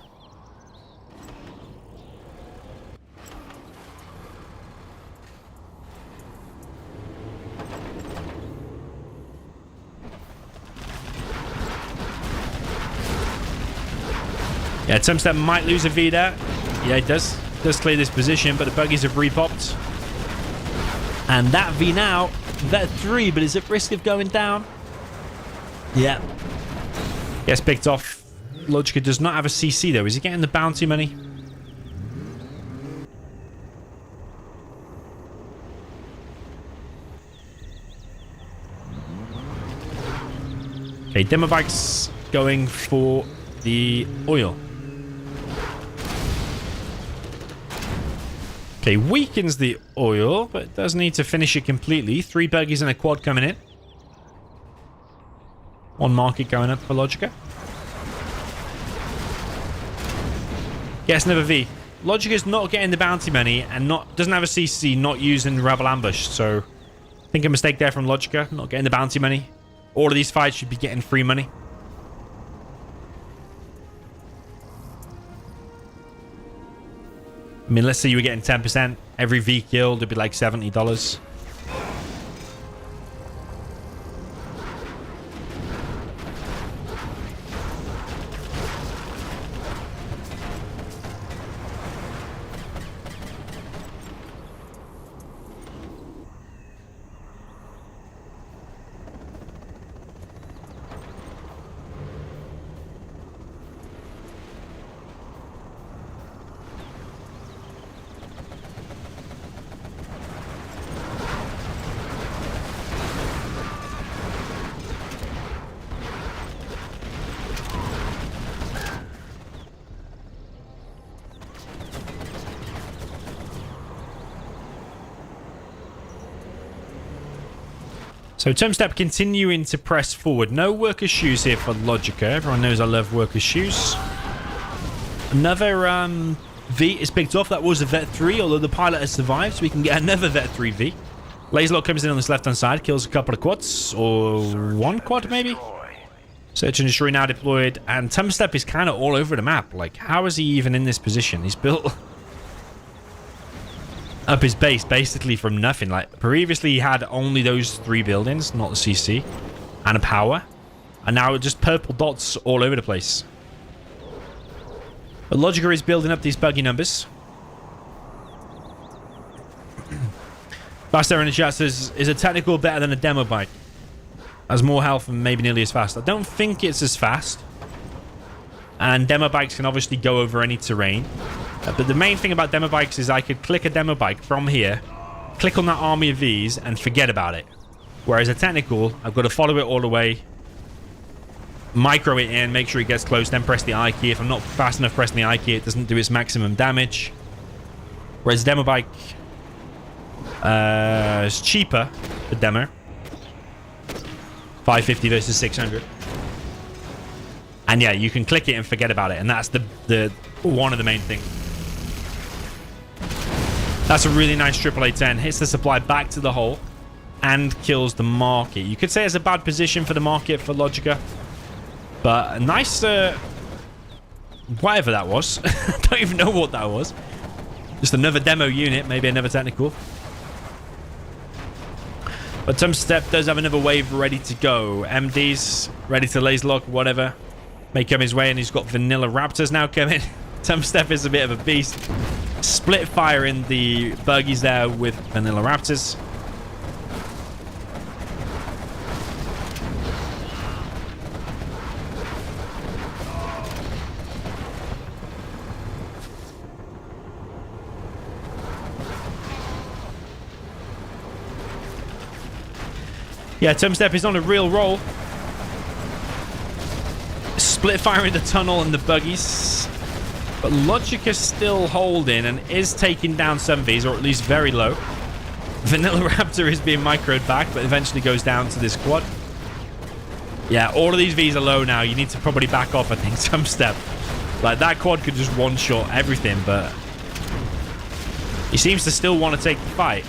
Yeah, Tumstep might lose a V there. Yeah, it does. Does clear this position, but the buggies have repopped. And that V now, Vet 3, but is at risk of going down. Yeah. Gets picked off. LoGicA does not have a CC, though. Is he getting the bounty money? Okay, demo bikes going for the oil. Okay, weakens the oil, but does need to finish it completely. 3 buggies and a quad coming in. 1 market going up for LoGicA. Gets another V. LoGicA's not getting the bounty money and doesn't have a CC, not using Rebel Ambush. So, I think a mistake there from LoGicA, not getting the bounty money. All of these fights should be getting free money. I mean, let's say you were getting 10%. Every V killed, it'd be like $70. So Tumstep continuing to press forward. No worker shoes here for LoGicA. Everyone knows I love worker shoes. Another V is picked off. That was a Vet 3, although the pilot has survived, so we can get another Vet 3 V. Laserlock comes in on this left-hand side, kills a couple of quads, or 1 quad maybe? Search and Destroy now deployed, and Tumstep is kind of all over the map. Like, how is he even in this position? He's built up his base basically from nothing. Like, previously he had only those 3 buildings, not the CC, and a power, and now just purple dots all over the place. But LoGicA is building up these buggy numbers. Faster in the chat says, is a technical better than a demo bike? Has more health and maybe nearly as fast. I don't think it's as fast. And demo bikes can obviously go over any terrain. But the main thing about demo bikes is I could click a demo bike from here, click on that army of Vs, and forget about it. Whereas a technical, I've got to follow it all the way, micro it in, make sure it gets close, then press the I key. If I'm not fast enough pressing the I key, it doesn't do its maximum damage. Whereas demo bike is cheaper, the demo. 550 versus 600. And yeah, you can click it and forget about it. And that's the one of the main things. That's a really nice AAA-10. Hits the supply back to the hole and kills the market. You could say it's a bad position for the market for LoGicA. But a nice... whatever that was. I don't even know what that was. Just another demo unit. Maybe another technical. But Tumstep does have another wave ready to go. MD's ready to laser lock, whatever. May come his way, and he's got Vanilla Raptors now coming. Tumstep is a bit of a beast. Split fire in the buggies there with Vanilla Raptors. Yeah, Tumstep is on a real roll. Split fire in the tunnel and the buggies. But LoGicA still holding and is taking down some Vs, or at least very low. Vanilla Raptor is being microed back, but eventually goes down to this quad. Yeah, all of these Vs are low now. You need to probably back off, I think, Tumstep. Like, that quad could just one-shot everything, but he seems to still want to take the fight.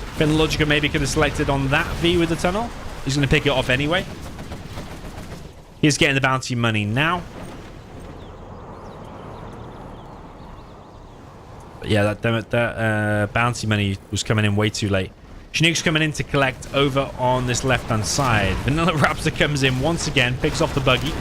I think LoGicA maybe could have selected on that V with the tunnel. He's going to pick it off anyway. He's getting the bounty money now. But yeah, that bounty money was coming in way too late. Chinook's coming in to collect over on this left-hand side. Vanilla Raptor comes in once again, picks off the buggy.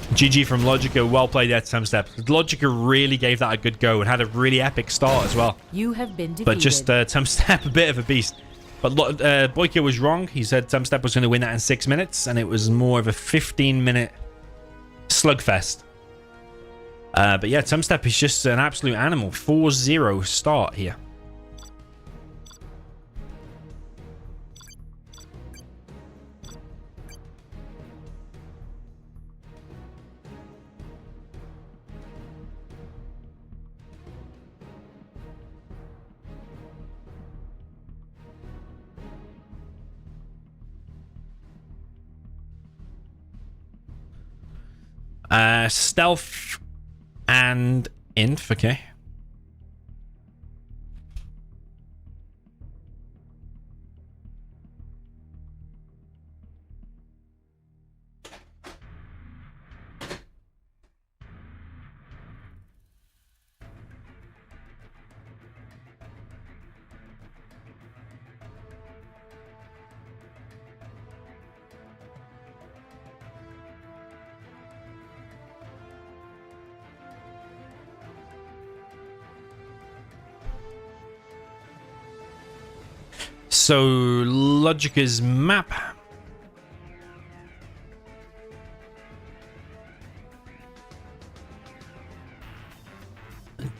GG from LoGicA. Well played there, Tumstep. LoGicA really gave that a good go and had a really epic start as well. You have been defeated. But just Tumstep, a bit of a beast. But Boyka was wrong. He said Tumstep was going to win that in 6 minutes, and it was more of a 15-minute slugfest. But yeah, Tumstep is just an absolute animal. 4-0 start here. Stealth and Inf, okay. So, LoGicA's map.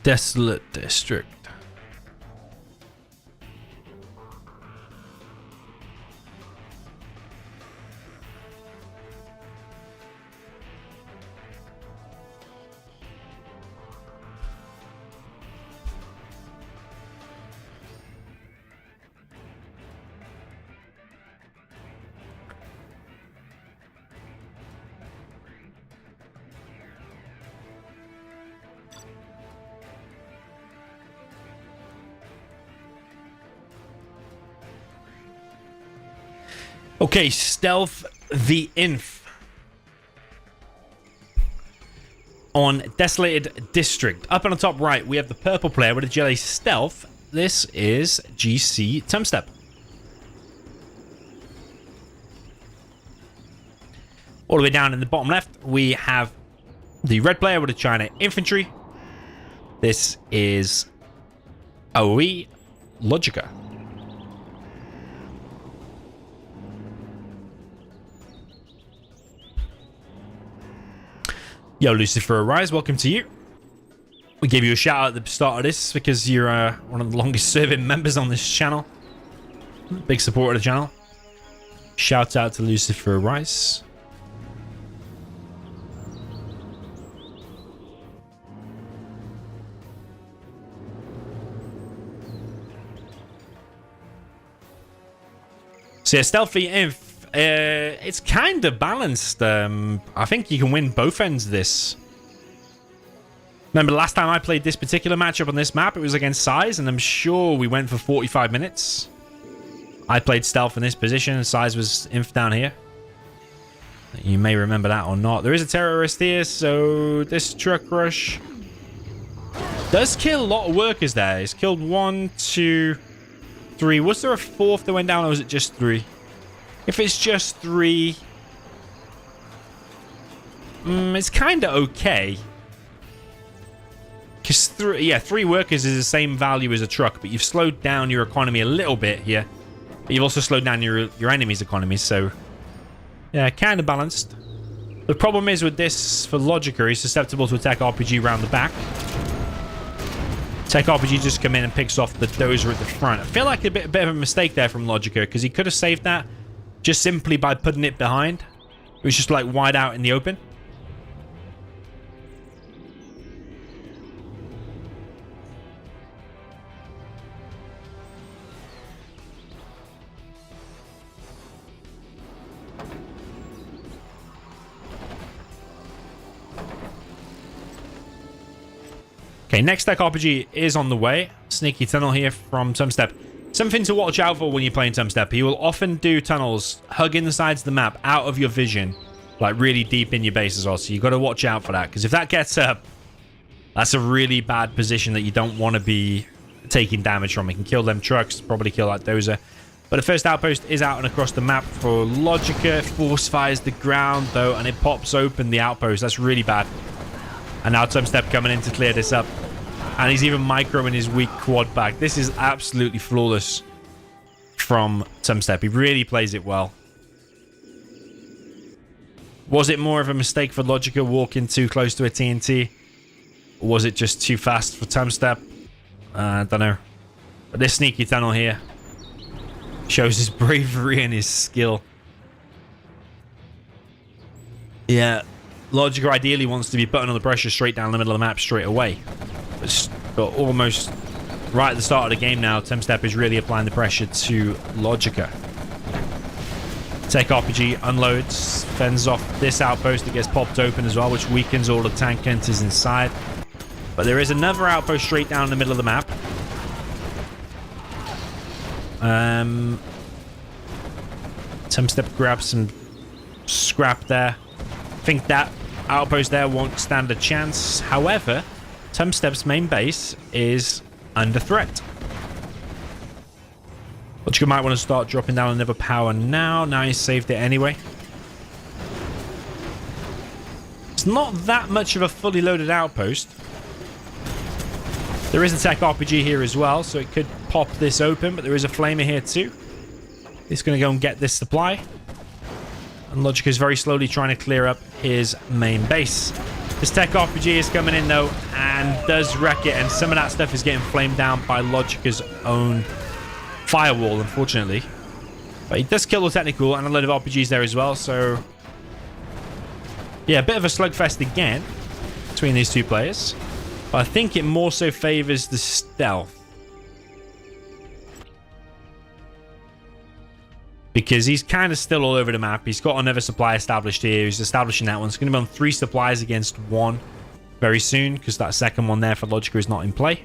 Desolate District. Okay, Stealth the Inf on Desolated District. Up on the top right, we have the purple player with a jelly Stealth. This is GC Tumstep. All the way down in the bottom left, we have the red player with a China Infantry. This is OE LoGicA. Yo, Lucifer Arise, welcome to you. We gave you a shout out at the start of this because you're one of the longest serving members on this channel. Big supporter of the channel. Shout out to Lucifer Arise. So yeah, Stealthy Inf. It's kind of balanced. I think you can win both ends of this. Remember last time I played this particular matchup on this map, it was against Size, and I'm sure we went for 45 minutes. I played Stealth in this position, and Size was Inf down here. You may remember that or not. There is a terrorist here, so this truck rush does kill a lot of workers there. He's killed 1, 2, 3. Was there a 4th that went down, or was it just 3? If it's just 3, it's kind of okay. Because 3 workers is the same value as a truck, but you've slowed down your economy a little bit here. But you've also slowed down your enemy's economy, so yeah, kind of balanced. The problem is with this, for LoGicA, he's susceptible to attack RPG around the back. Tech RPG just come in and picks off the dozer at the front. I feel like a bit of a mistake there from LoGicA, because he could have saved that just simply by putting it behind. It was just like wide out in the open. Okay, next tech RPG is on the way. Sneaky tunnel here from Tumstep. Something to watch out for when you're playing Tumstep. He will often do tunnels hugging the sides of the map out of your vision, like really deep in your base as well. So you've got to watch out for that, because if that gets up, that's a really bad position that you don't want to be taking damage from. It can kill them trucks, probably kill that dozer. But the first outpost is out and across the map for LoGicA. Force fires the ground though, and it pops open the outpost. That's really bad. And now Tumstep coming in to clear this up. And he's even microing his weak quad back. This is absolutely flawless from Tumstep. He really plays it well. Was it more of a mistake for LoGicA walking too close to a TNT? Or was it just too fast for Tumstep? I don't know. But this sneaky tunnel here shows his bravery and his skill. Yeah. LoGicA ideally wants to be putting all the pressure straight down the middle of the map straight away. But almost right at the start of the game now, Tumstep is really applying the pressure to LoGicA. Tech RPG unloads, fends off this outpost that gets popped open as well, which weakens all the tank hunters inside. But there is another outpost straight down the middle of the map. Tumstep grabs some scrap there. I think that outpost there won't stand a chance. However, Tumstep's main base is under threat. LoGicA might want to start dropping down another power now. Now he's saved it anyway. It's not that much of a fully loaded outpost. There is a tech RPG here as well, so it could pop this open, but there is a flamer here too. He's going to go and get this supply. And LoGicA is very slowly trying to clear up his main base. This tech RPG is coming in though and does wreck it, and some of that stuff is getting flamed down by LoGicA's own firewall, unfortunately. But he does kill the technical and a load of RPGs there as well, so yeah, a bit of a slugfest again between these two players. But I think it more so favors the stealth, because he's kind of still all over the map. He's got another supply established here. He's establishing that one. It's going to be on 3 supplies against 1 very soon, because that second one there for LoGicA is not in play.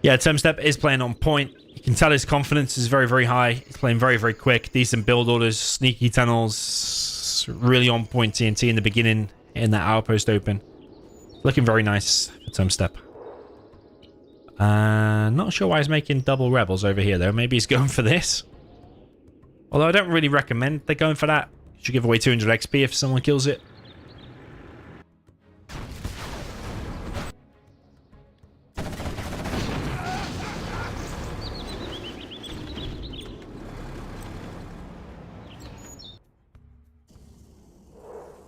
Yeah, Tumstep is playing on point. You can tell his confidence is very, very high. He's playing very, very quick. Decent build orders, sneaky tunnels, really on point TNT in the beginning in that outpost open. Looking very nice for Tumstep. Not sure why he's making double rebels over here, though. Maybe he's going for this. Although I don't really recommend they're going for that. You should give away 200 XP if someone kills it.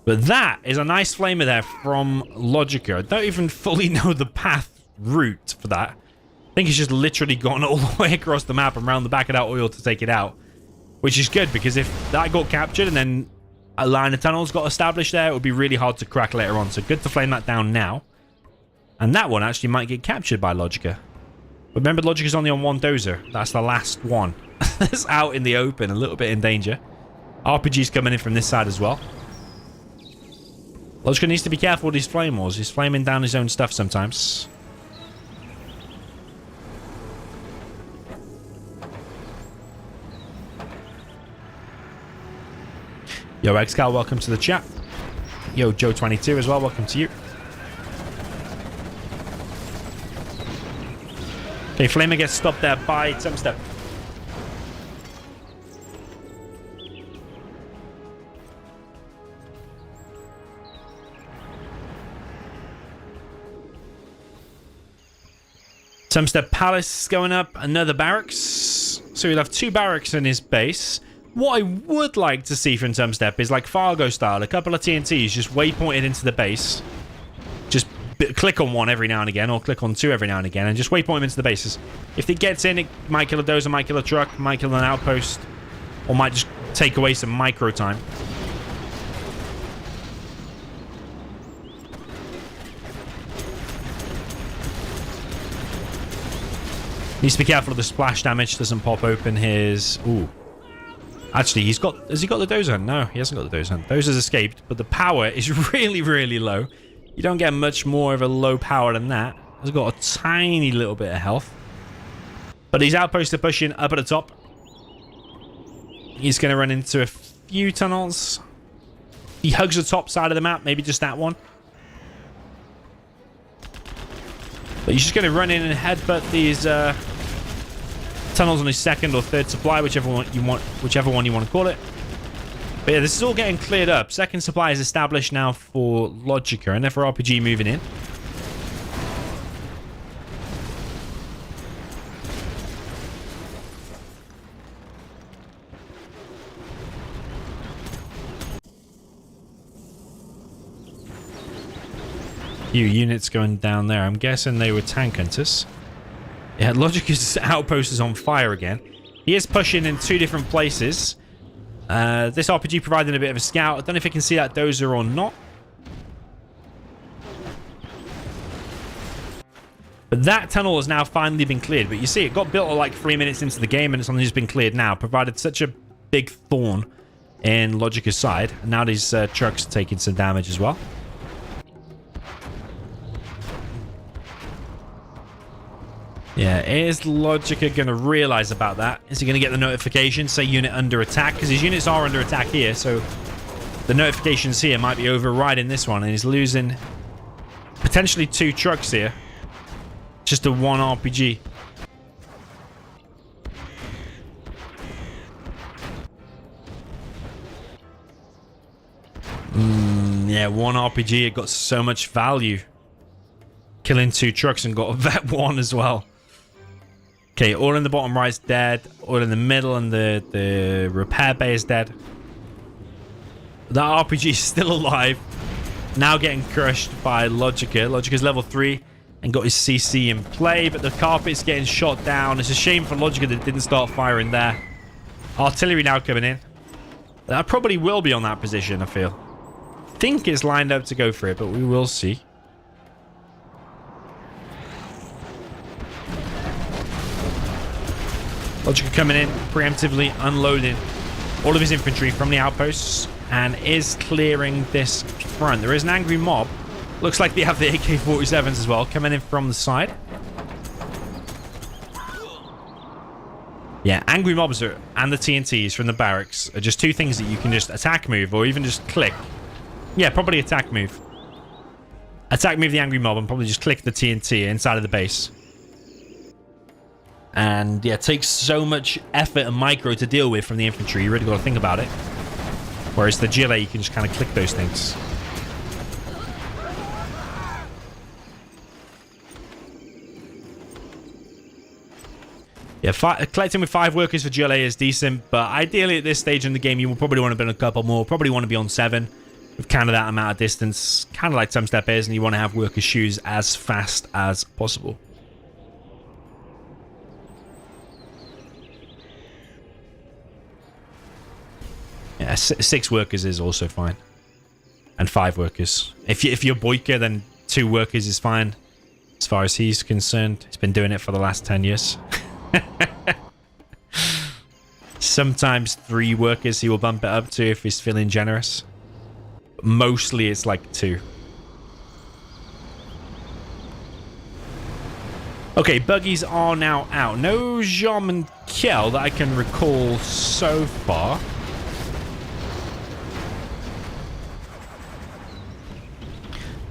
But that is a nice flamer there from LoGicA. I don't even fully know the path route for that. I think he's just literally gone all the way across the map and around the back of that oil to take it out. Which is good, because if that got captured and then a line of tunnels got established there, it would be really hard to crack later on. So good to flame that down now. And that one actually might get captured by LoGicA. But remember, LoGicA's only on 1 dozer. That's the last one. That's out in the open, a little bit in danger. RPG's coming in from this side as well. LoGicA needs to be careful with these flame walls. He's flaming down his own stuff sometimes. Yo, Excal, welcome to the chat. Yo, Joe22 as well, welcome to you. Okay, Flamer gets stopped there by Tumstep. Tumstep Palace going up, another barracks. So we'll have 2 barracks in his base. What I would like to see from Tumstep is like Fargo style, a couple of TNTs just waypointed into the base. Just click on one every now and again, or click on 2 every now and again, and just waypoint them into the bases. If it gets in, it might kill a dozer, might kill a truck, might kill an outpost, or might just take away some micro time. Needs to be careful of the splash damage, doesn't pop open his... Ooh. Actually, he's got... Has he got the dozer? No, he hasn't got the dozer. Dozer's escaped, but the power is really, really low. You don't get much more of a low power than that. He's got a tiny little bit of health. But these outposts are pushing up at the top. He's going to run into a few tunnels. He hugs the top side of the map, maybe just that one. But he's just going to run in and headbutt these tunnels on his second or third supply, whichever one you want to call it. But yeah, this is all getting cleared up. Second supply is established now for LoGicA, and for RPG moving in. Few units going down there. I'm guessing they were tank hunters. Yeah, LoGicA's outpost is on fire again. He is pushing in 2 different places. This RPG providing a bit of a scout. I don't know if you can see that dozer or not. But that tunnel has now finally been cleared. But you see, it got built like 3 minutes into the game, and it's only just been cleared now. Provided such a big thorn in LoGicA's side. And now these trucks are taking some damage as well. Yeah, is LoGicA going to realize about that? Is he going to get the notification, say unit under attack? Because his units are under attack here, so the notifications here might be overriding this one, and he's losing potentially 2 trucks here. Just a 1 RPG. Yeah, 1 RPG, it got so much value. Killing 2 trucks and got a vet 1 as well. Okay, all in the bottom right is dead. All in the middle and the repair bay is dead. That RPG is still alive. Now getting crushed by LoGicA. LoGicA's level 3 and got his CC in play, but the carpet's getting shot down. It's a shame for LoGicA that didn't start firing there. Artillery now coming in. That probably will be on that position, I feel. I think it's lined up to go for it, but we will see. LoGicA coming in, preemptively unloading all of his infantry from the outposts and is clearing this front. There is an angry mob. Looks like they have the AK-47s as well coming in from the side. Yeah, angry mobs and the TNTs from the barracks are just 2 things that you can just attack move or even just click. Yeah, probably attack move. Attack move the angry mob and probably just click the TNT inside of the base. And yeah, it takes so much effort and micro to deal with from the infantry. You really got to think about it. Whereas the GLA, you can just kind of click those things. Yeah, collecting with 5 workers for GLA is decent, but ideally at this stage in the game, you will probably want to build a couple more. Probably want to be on 7 with kind of that amount of distance, kind of like Tumstep is, and you want to have workers' shoes as fast as possible. Yeah, 6 workers is also fine. And 5 workers. If you're Boyka, then 2 workers is fine. As far as he's concerned. He's been doing it for the last 10 years. Sometimes 3 workers he will bump it up to if he's feeling generous. But mostly it's like 2. Okay, buggies are now out. No Jean and Kiel that I can recall so far.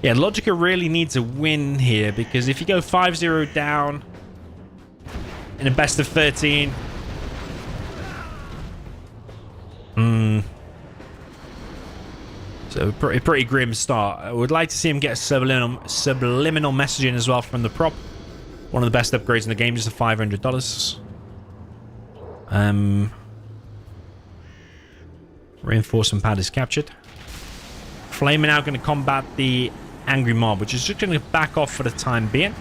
Yeah, LoGicA really needs a win here, because if you go 5-0 down in a best of 13... So pretty grim start. I would like to see him get a subliminal messaging as well from the prop. One of the best upgrades in the game, just a $500. Reinforcement pad is captured. Flame are now going to combat the angry mob, which is just going to back off for the time being.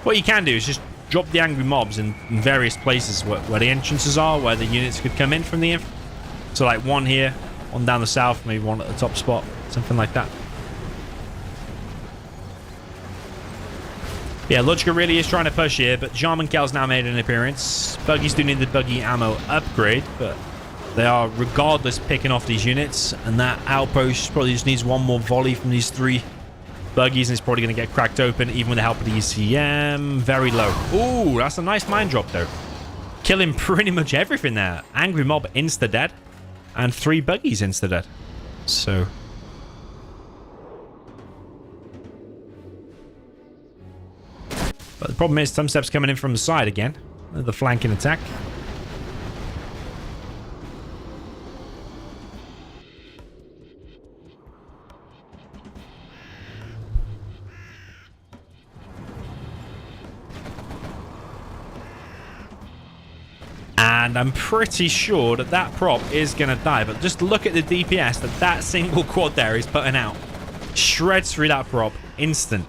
What you can do is just drop the angry mobs in various places where the entrances are, where the units could come in from the inf. So like one here, one down the south, maybe one at the top spot, something like that. Yeah, LoGicA really is trying to push here, but Jarman Kel's now made an appearance. Buggies do need the buggy ammo upgrade, but they are regardless picking off these units, and that outpost probably just needs one more volley from these 3 buggies, and it's probably going to get cracked open, even with the help of the ECM. Very low. Ooh, that's a nice mine drop, though. Killing pretty much everything there. Angry mob insta-dead, and 3 buggies insta-dead. So... But the problem is Tumstep's coming in from the side again. The flanking attack. And I'm pretty sure that that prop is going to die. But just look at the DPS that single quad there is putting out. Shreds through that prop. Instant.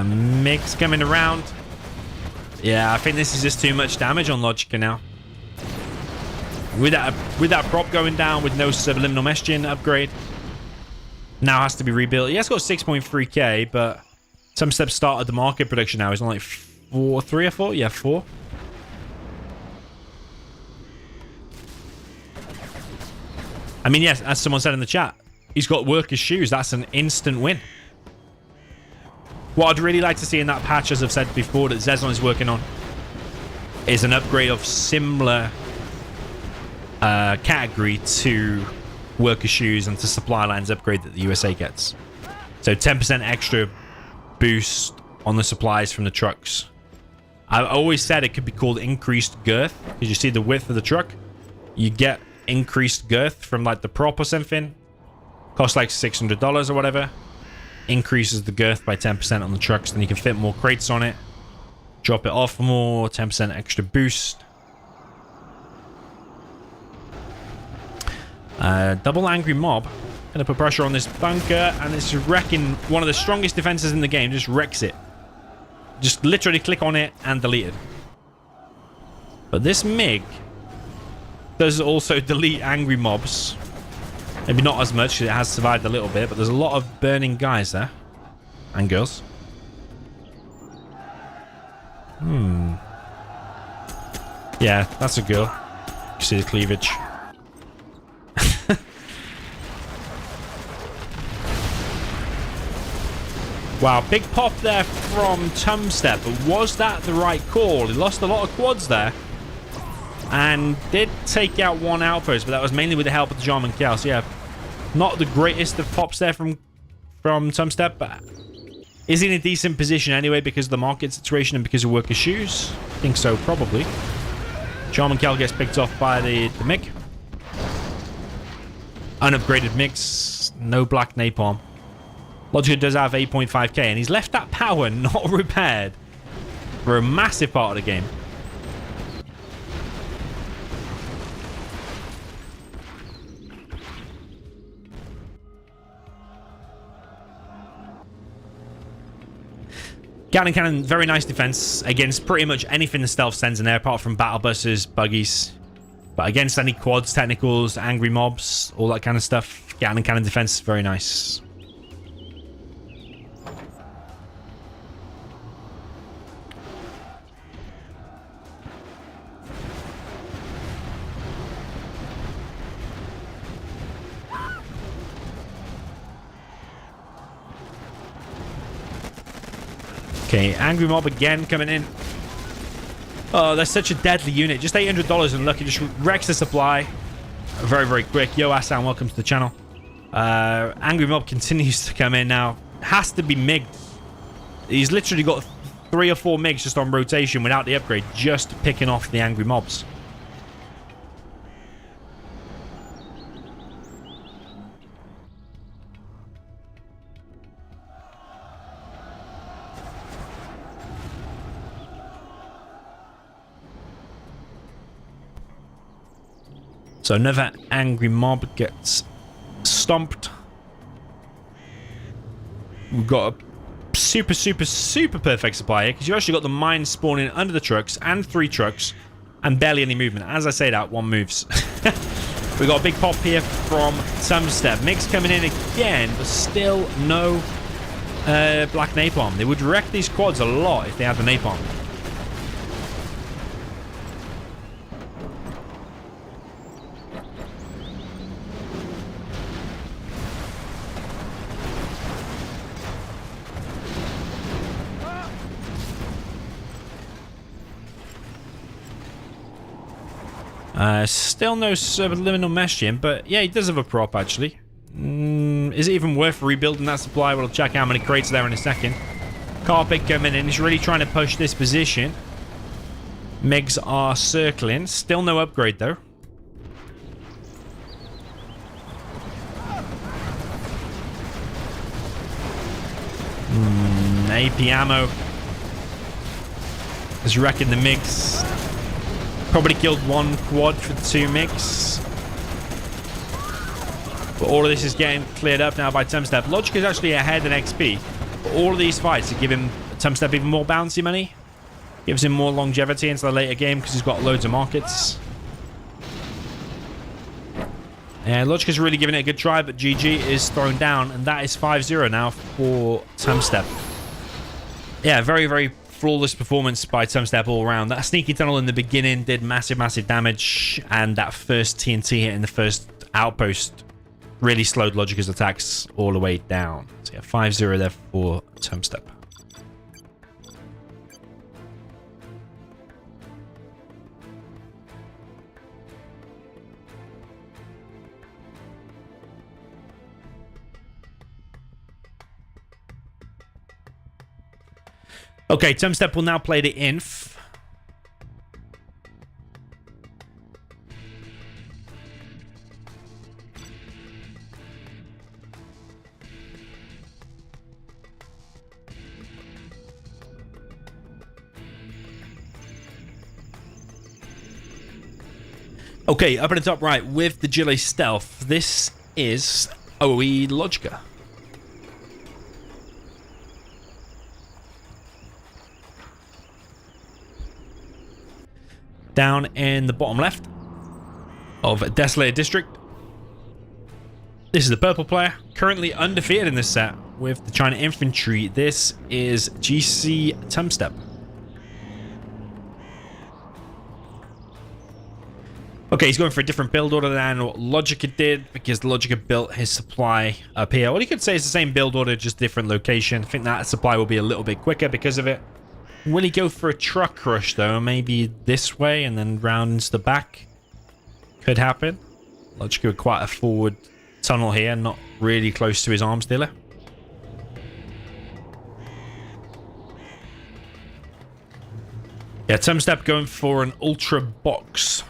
Mix coming around. Yeah, I think this is just too much damage on LoGicA now. With that prop going down with no subliminal messaging upgrade. Now has to be rebuilt. He has got 6.3k, but Tumstep started the market production now. He's on like 3 or 4? Yeah, 4. I mean, yes, as someone said in the chat, he's got workers' shoes. That's an instant win. What I'd really like to see in that patch, as I've said before, that Zezon is working on, is an upgrade of similar category to worker shoes and to supply lines upgrade that the USA gets. So 10% extra boost on the supplies from the trucks. I've always said it could be called increased girth, because you see the width of the truck. You get increased girth from like the prop or something. Costs like $600 or whatever. Increases the girth by 10% on the trucks, then you can fit more crates on it. Drop it off more, 10% extra boost. Double angry mob. Gonna put pressure on this bunker, and it's wrecking one of the strongest defenses in the game. Just wrecks it. Just literally click on it and delete it. But this MiG does also delete angry mobs. Maybe not as much, because it has survived a little bit, but there's a lot of burning guys there. And girls. Yeah, that's a girl. You see the cleavage. Wow, big pop there from Tumstep, but was that the right call? He lost a lot of quads there. And did take out one outpost, but that was mainly with the help of the Jarman Kel. So yeah, not the greatest of pops there from Tumstep, but is in a decent position anyway because of the market situation and because of worker shoes. I think so, probably. Jarman Kel gets picked off by the MiG. Unupgraded mix, no black napalm. LoGicA does have 8.5k, and he's left that power not repaired for a massive part of the game. Gatling Cannon, very nice defense against pretty much anything the stealth sends in there, apart from battle buses, buggies. But against any quads, technicals, angry mobs, all that kind of stuff, Gatling Cannon defense is very nice. Okay, Angry Mob again coming in. Oh, that's such a deadly unit. Just $800 and look, it just wrecks the supply. Very, very quick. Yo, Asan, welcome to the channel. Angry Mob continues to come in now. Has to be MiG. He's literally got 3 or 4 MiGs just on rotation without the upgrade, just picking off the Angry Mobs. So another Angry Mob gets stomped. We've got a super, super, super perfect supply here because you've actually got the mines spawning under the trucks and 3 trucks and barely any movement. As I say that, 1 moves. We got a big pop here from Tumstep. MiGs coming in again, but still no black napalm. They would wreck these quads a lot if they had the napalm. Still no subliminal meshing, but yeah, he does have a prop actually. Is it even worth rebuilding that supply? We'll check how many crates there in a second. Carpet coming in. He's really trying to push this position. MiGs are circling. Still no upgrade though. AP ammo is wrecking the MiGs. Probably killed 1 quad for 2 MiGs. But all of this is getting cleared up now by Tumstep. LoGicA is actually ahead in XP. But all of these fights to give him Tumstep even more bouncy money. Gives him more longevity into the later game because he's got loads of markets. And LoGicA's really giving it a good try, but GG is thrown down. And that is 5-0 now for Tumstep. Yeah, very, very flawless performance by Tumstep all around. That sneaky tunnel in the beginning did massive, massive damage. And that first TNT hit in the first outpost really slowed LoGicA's attacks all the way down. So yeah, 5-0 there for Tumstep. Okay, Tumstep will now play the inf. Okay, up at the top right with the Gile Stealth, this is OE LoGicA. Down in the bottom left of Desolated District. This is the purple player, currently undefeated in this set with the China Infantry. This is GC Tumstep. Okay, he's going for a different build order than what LoGicA did because LoGicA built his supply up here. Well, you could say it's the same build order, just different location. I think that supply will be a little bit quicker because of it. Will he go for a truck crush though? Maybe this way and then round into the back? Could happen. LoGicA with quite a forward tunnel here, not really close to his arms dealer. Yeah, Tumstep going for an ultra box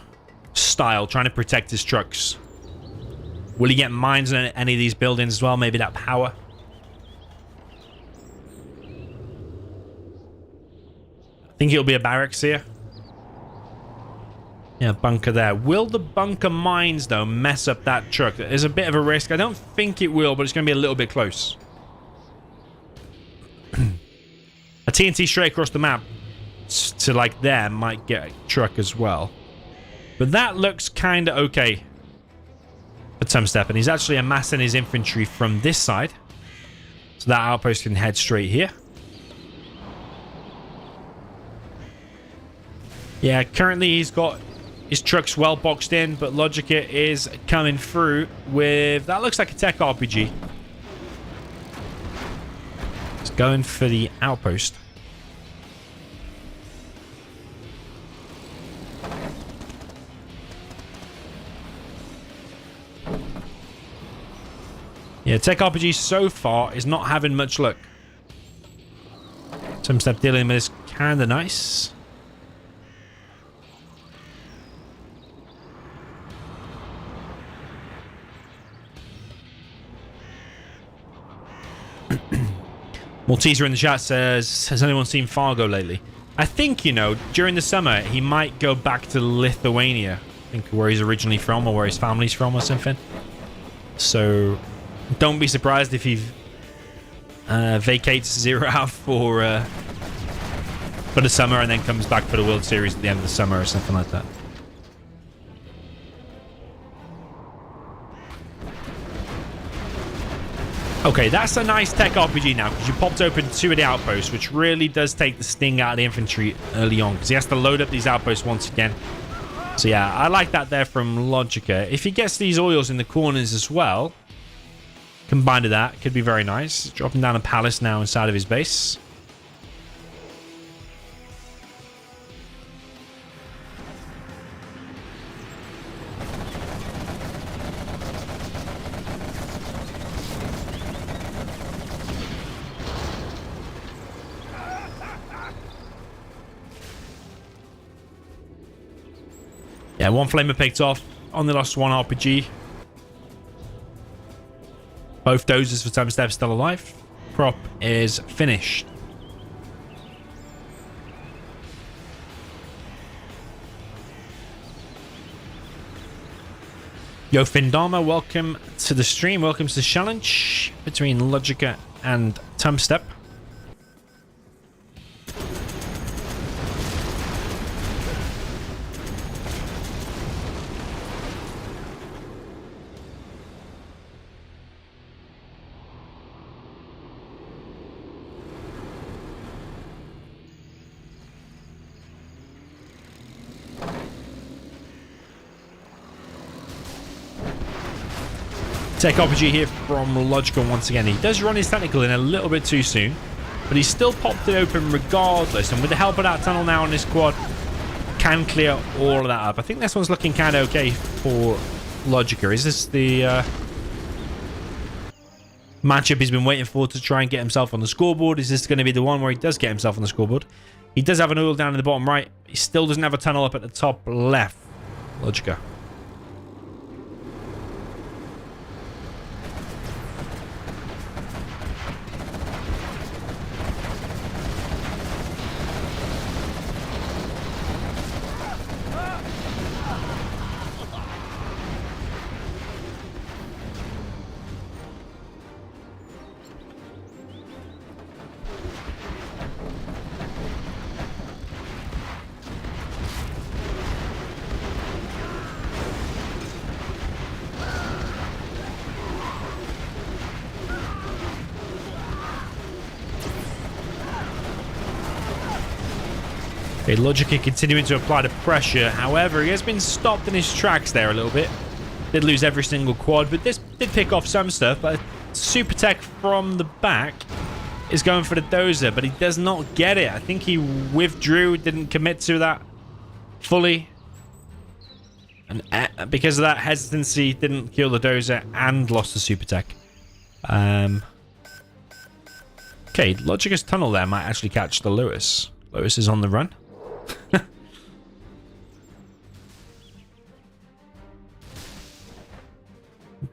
style, trying to protect his trucks. Will he get mines in any of these buildings as well? Maybe that power. I think it'll be a barracks here. Yeah, bunker there. Will the bunker mines, though, mess up that truck? There's a bit of a risk. I don't think it will, but it's going to be a little bit close. A TNT straight across the map to, like, there might get a truck as well. But that looks kind of okay for Tumstep. And he's actually amassing his infantry from this side. So that outpost can head straight here. Yeah, currently he's got his trucks well boxed in, but LoGicA is coming through with... That looks like a tech RPG. It's going for the outpost. Yeah, Tech RPG so far is not having much luck. Tumstep dealing with this kind of nice. Malteser in the chat says, has anyone seen Fargo lately? I think, you know, during the summer, he might go back to Lithuania. I think where he's originally from or where his family's from or something. So, don't be surprised if he vacates Zero out for the summer and then comes back for the World Series at the end of the summer or something like that. Okay, that's a nice tech RPG now because you popped open 2 of the outposts, which really does take the sting out of the infantry early on because he has to load up these outposts once again. So yeah, I like that there from LoGicA. If he gets these oils in the corners as well, combined with that, could be very nice. Dropping down a palace now inside of his base. Yeah, 1 flamer picked off on the last 1 RPG. Both dozers for Tumstep still alive. Prop is finished. Yo, Findama, welcome to the stream. Welcome to the challenge between LoGicA and Tumstep. Tech RPG here from LoGicA once again. He does run his technical in a little bit too soon, but he's still popped it open regardless. And with the help of that tunnel now on this quad, can clear all of that up. I think this one's looking kind of okay for LoGicA. Is this the matchup he's been waiting for to try and get himself on the scoreboard? Is this going to be the one where he does get himself on the scoreboard? He does have an oil down in the bottom right. He still doesn't have a tunnel up at the top left. LoGicA. Okay, LoGicA continuing to apply the pressure. However, he has been stopped in his tracks there a little bit. Did lose every single quad, but this did pick off some stuff. But Super Tech from the back is going for the dozer, but he does not get it. I think he withdrew, didn't commit to that fully. And because of that hesitancy, didn't kill the dozer and lost the Super Tech. Okay, LoGicA's tunnel there might actually catch the Lewis. Lewis is on the run.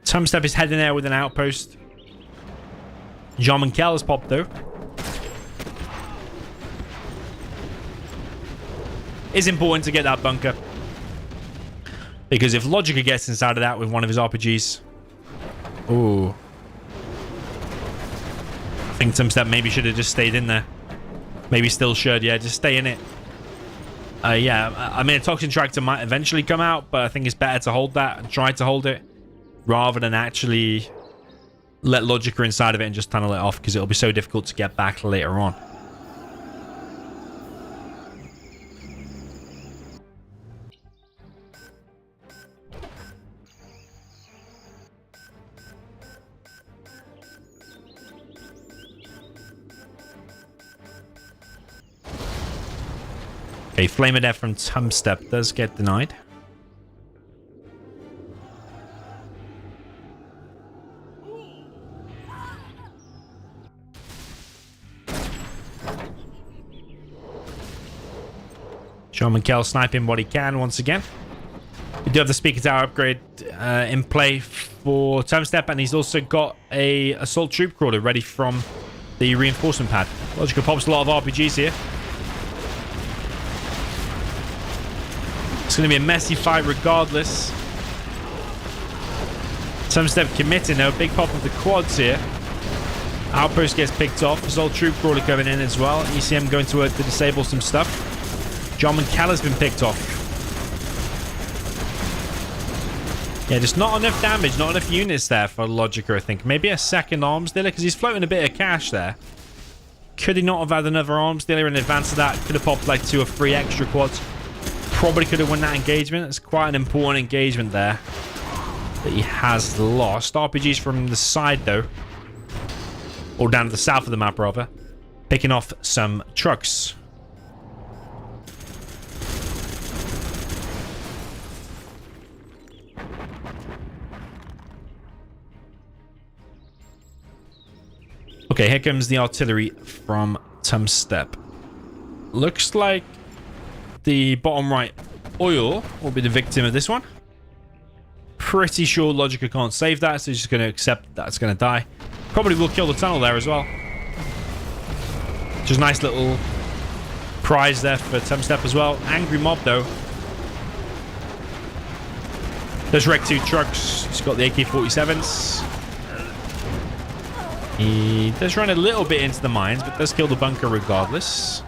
Tumstep is heading there with an outpost. Jean Kel has popped though. It's important to get that bunker. Because if LoGicA gets inside of that with one of his RPGs... Ooh. I think Tumstep maybe should have just stayed in there. Maybe still should, yeah, just stay in it. Yeah, I mean, a Toxin Tractor might eventually come out, but I think it's better to hold that and try to hold it rather than actually let LoGicA inside of it and just tunnel it off because it'll be so difficult to get back later on. Okay, Flamer there from Tumstep does get denied. John McKell sniping what he can once again. We do have the speaker tower upgrade in play for Tumstep, and he's also got a assault troop crawler ready from the reinforcement pad. LoGicA pops a lot of RPGs here. It's going to be a messy fight regardless. Tumstep committing though. Big pop of the quads here. Outpost gets picked off. Assault troop crawler coming in as well. ECM going to work to disable some stuff. John McKell has been picked off. Yeah, just not enough damage, not enough units there for LoGicA, I think. Maybe a second arms dealer, because he's floating a bit of cash there. Could he not have had another arms dealer in advance of that? Could have popped like 2 or 3 extra quads. Probably could have won that engagement. It's quite an important engagement there that he has lost. RPGs from the side, though. Or down to the south of the map, rather. Picking off some trucks. Okay, here comes the artillery from Tumstep. Looks like the bottom right oil will be the victim of this one. Pretty sure LoGicA can't save that, so he's just going to accept that it's going to die. Probably will kill the tunnel there as well. Just a nice little prize there for Tumstep as well. Angry mob, though. Does wreck 2 trucks. He's got the AK-47s. He does run a little bit into the mines, but does kill the bunker regardless.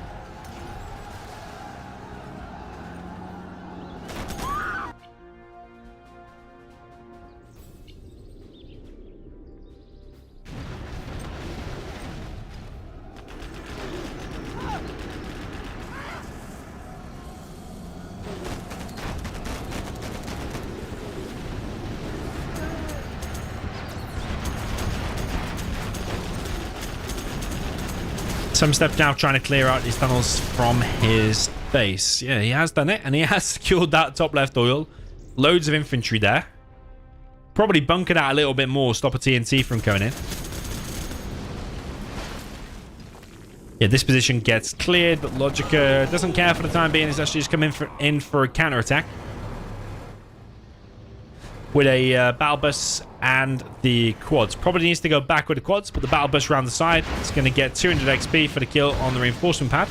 Tumstep now trying to clear out these tunnels from his base. Yeah, he has done it, and he has secured that top left oil. Loads of infantry there. Probably bunkered out a little bit more, stop a TNT from coming in. Yeah, this position gets cleared, but LoGicA doesn't care for the time being. He's actually just come in for a counterattack. With a battle bus and the quads. Probably needs to go back with the quads, but the battle bus around the side. It's going to get 200 XP for the kill on the reinforcement pad.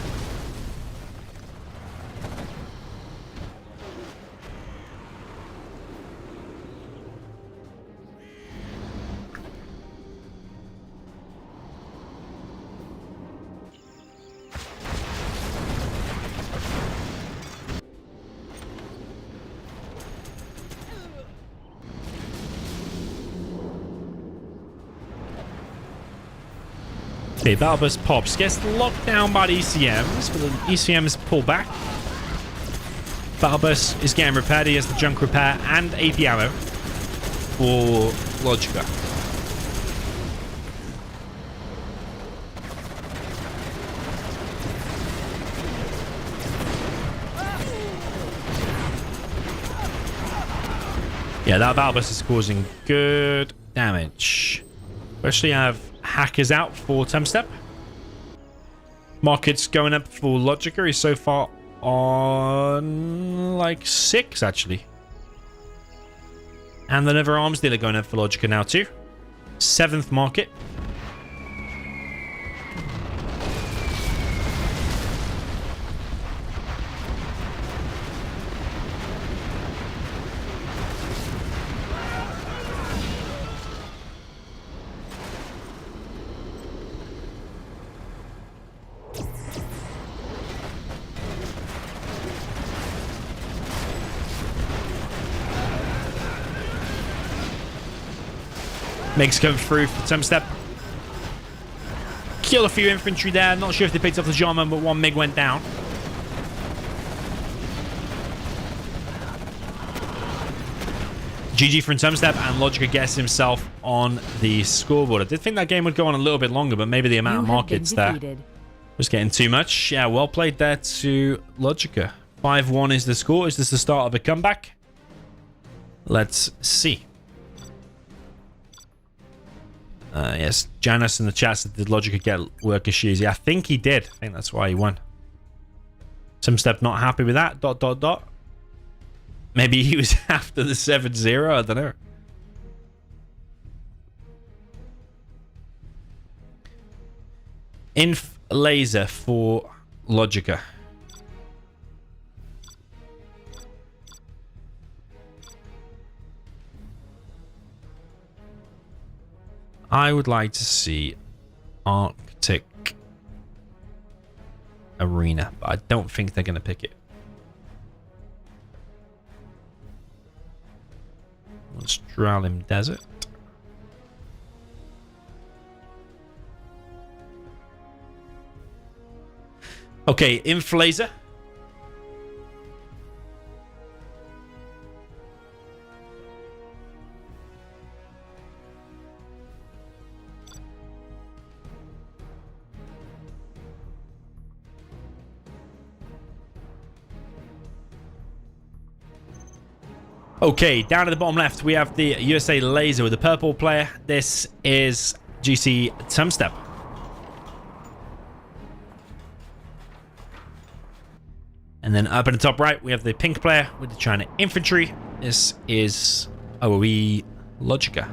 Okay, battle bus pops. Gets locked down by the ECMs, but the ECMs pull back. Battle bus is getting repaired. He has the junk repair and AP ammo for LoGicA. Yeah, that battle bus is causing good damage. We actually have hackers out for Tumstep. Market's going up for LoGicA. He's so far on like 6 actually. And another arms dealer going up for LoGicA now too. 7th market. MiGs come through for Tumstep. Kill a few infantry there. Not sure if they picked up the Jarman, but 1 MiG went down. GG from Tumstep, and LoGicA gets himself on the scoreboard. I did think that game would go on a little bit longer, but maybe the amount of markets there was getting too much. Yeah, well played there to LoGicA. 5-1 is the score. Is this the start of a comeback? Let's see. Yes, Janus in the chat said, did LoGicA get workers shoes? Yeah, I think he did. I think that's why he won. Tumstep not happy with that. ... Maybe he was after the 7-0. I don't know. Inf laser for LoGicA. I would like to see Arctic Arena, but I don't think they're going to pick it. Australian Desert. Okay, Inflazer. Okay, down at the bottom left, we have the USA Laser with the purple player. This is GC Tumstep. And then up at the top right, we have the pink player with the China Infantry. This is OOE LoGicA.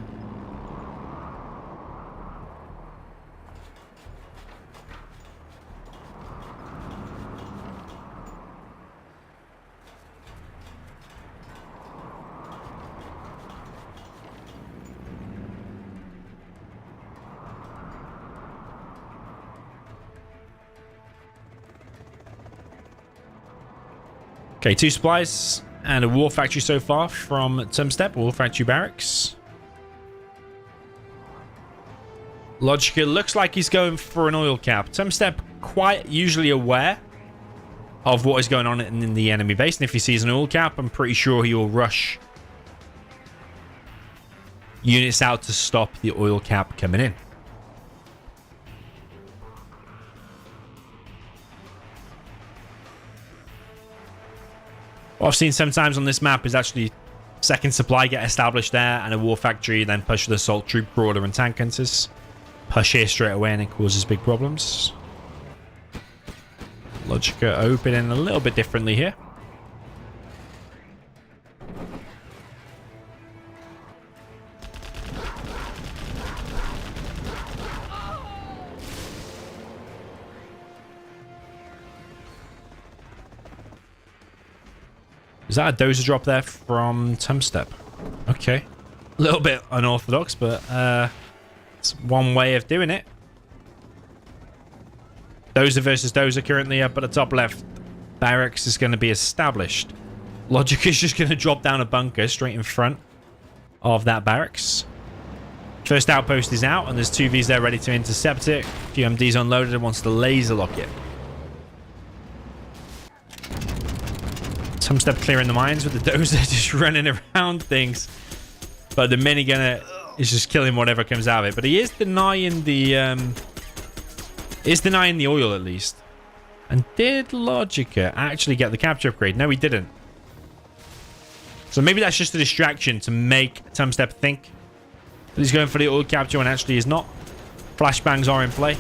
Okay, 2 supplies and a war factory so far from Tumstep, war factory barracks. LoGicA looks like he's going for an oil cap. Tumstep quite usually aware of what is going on in the enemy base, and if he sees an oil cap, I'm pretty sure he will rush units out to stop the oil cap coming in. What I've seen sometimes on this map is actually second supply get established there and a war factory, then push the assault troop crawler and tank hunters. Push here straight away and it causes big problems. LoGicA opening a little bit differently here. Is that a dozer drop there from Tumstep? Okay. A little bit unorthodox, but it's one way of doing it. Dozer versus dozer currently up at the top left. Barracks is going to be established. LoGicA is just going to drop down a bunker straight in front of that barracks. First outpost is out, and there's 2 Vs there ready to intercept it. A few MDs unloaded and wants to laser lock it. Tumstep clearing the mines with the dozer, just running around things. But the minigunner is just killing whatever comes out of it. But he is denying the oil at least. And did LoGicA actually get the capture upgrade? No, he didn't. So maybe that's just a distraction to make Tumstep think that he's going for the oil capture when actually he's not. Flashbangs are in play.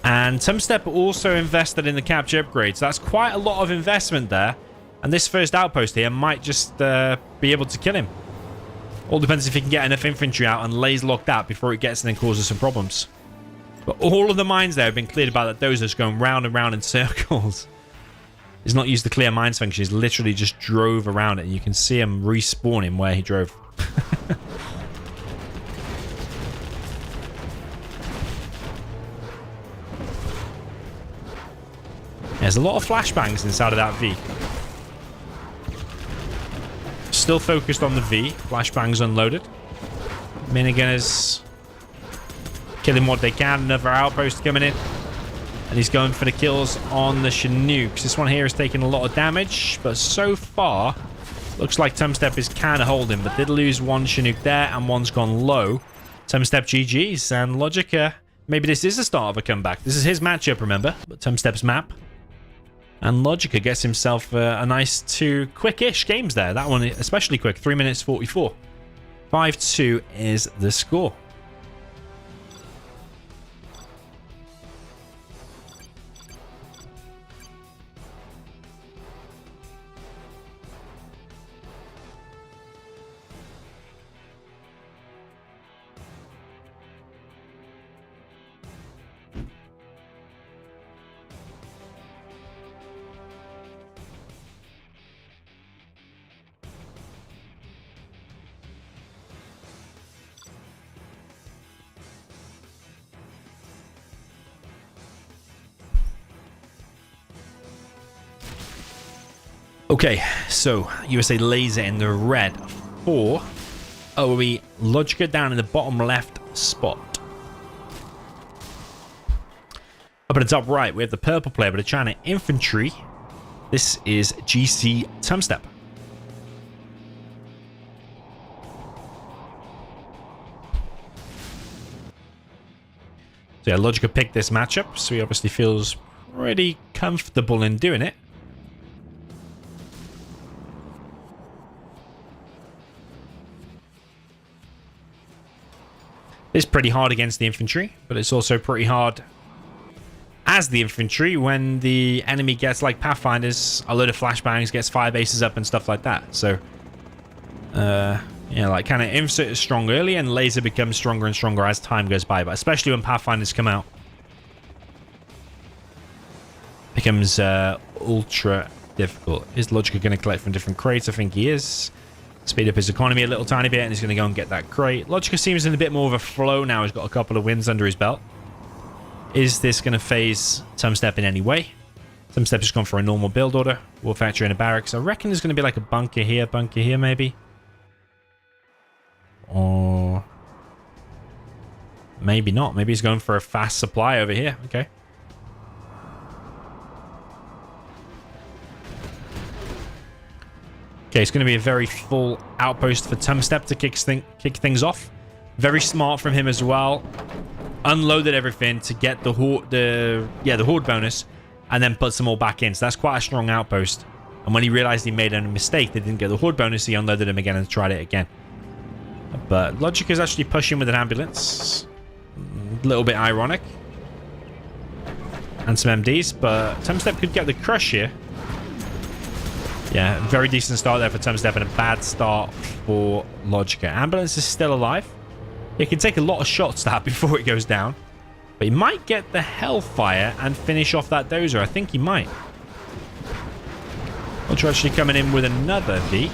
And Tumstep also invested in the capture upgrade. So that's quite a lot of investment there. And this first outpost here might just be able to kill him. All depends if he can get enough infantry out and laser lock that before it gets in and causes some problems. But all of the mines there have been cleared by that dozer going round and round in circles. He's not used the clear mines function. He's literally just drove around it. And you can see him respawning where he drove. There's a lot of flashbangs inside of that V. Still focused on the V. Flashbangs unloaded. Minigunners killing what they can. Another outpost coming in. And he's going for the kills on the Chinooks. This one here is taking a lot of damage. But so far, looks like Tumstep is kind of holding. But did lose one Chinook there and one's gone low. Tumstep GG's. And LoGicA, maybe this is the start of a comeback. This is his matchup, remember? But Tumstep's map. And LoGicA gets himself a nice 2 quick-ish games there. That one especially quick. 3 minutes 44. 5-2 is the score. Okay, so USA Laser in the red for OE LoGicA down in the bottom left spot. Up at the top right, we have the purple player, but the China infantry. This is GC Tumstep. So yeah, LoGicA picked this matchup, so he obviously feels pretty comfortable in doing it. It's pretty hard against the infantry, but it's also pretty hard as the infantry when the enemy gets, like Pathfinders, a load of flashbangs, gets fire bases up and stuff like that. So, yeah, like kind of infantry is strong early and laser becomes stronger and stronger as time goes by, but especially when Pathfinders come out. Becomes ultra difficult. Is LoGicA going to collect from different crates? I think he is. Speed up his economy a little tiny bit, and he's going to go and get that crate. LoGicA seems in a bit more of a flow now. He's got a couple of wins under his belt. Is this going to phase Tumstep in any way? Tumstep has gone for a normal build order. War factory and a barracks. I reckon there's going to be like a bunker here maybe. Or maybe not. Maybe he's going for a fast supply over here. Okay. Okay, it's going to be a very full outpost for Tumstep to kick things off. Very smart from him as well. Unloaded everything to get the horde bonus, and then put some more back in. So that's quite a strong outpost. And when he realized he made a mistake, they didn't get the horde bonus, he unloaded him again and tried it again. But LoGicA is actually pushing with an ambulance. A little bit ironic. And some MDs, but Tumstep could get the crush here. Yeah, very decent start there for Tumstep and a bad start for LoGicA. Ambulance is still alive. It can take a lot of shots that before it goes down. But he might get the Hellfire and finish off that dozer. I think he might. Ultra actually coming in with another V.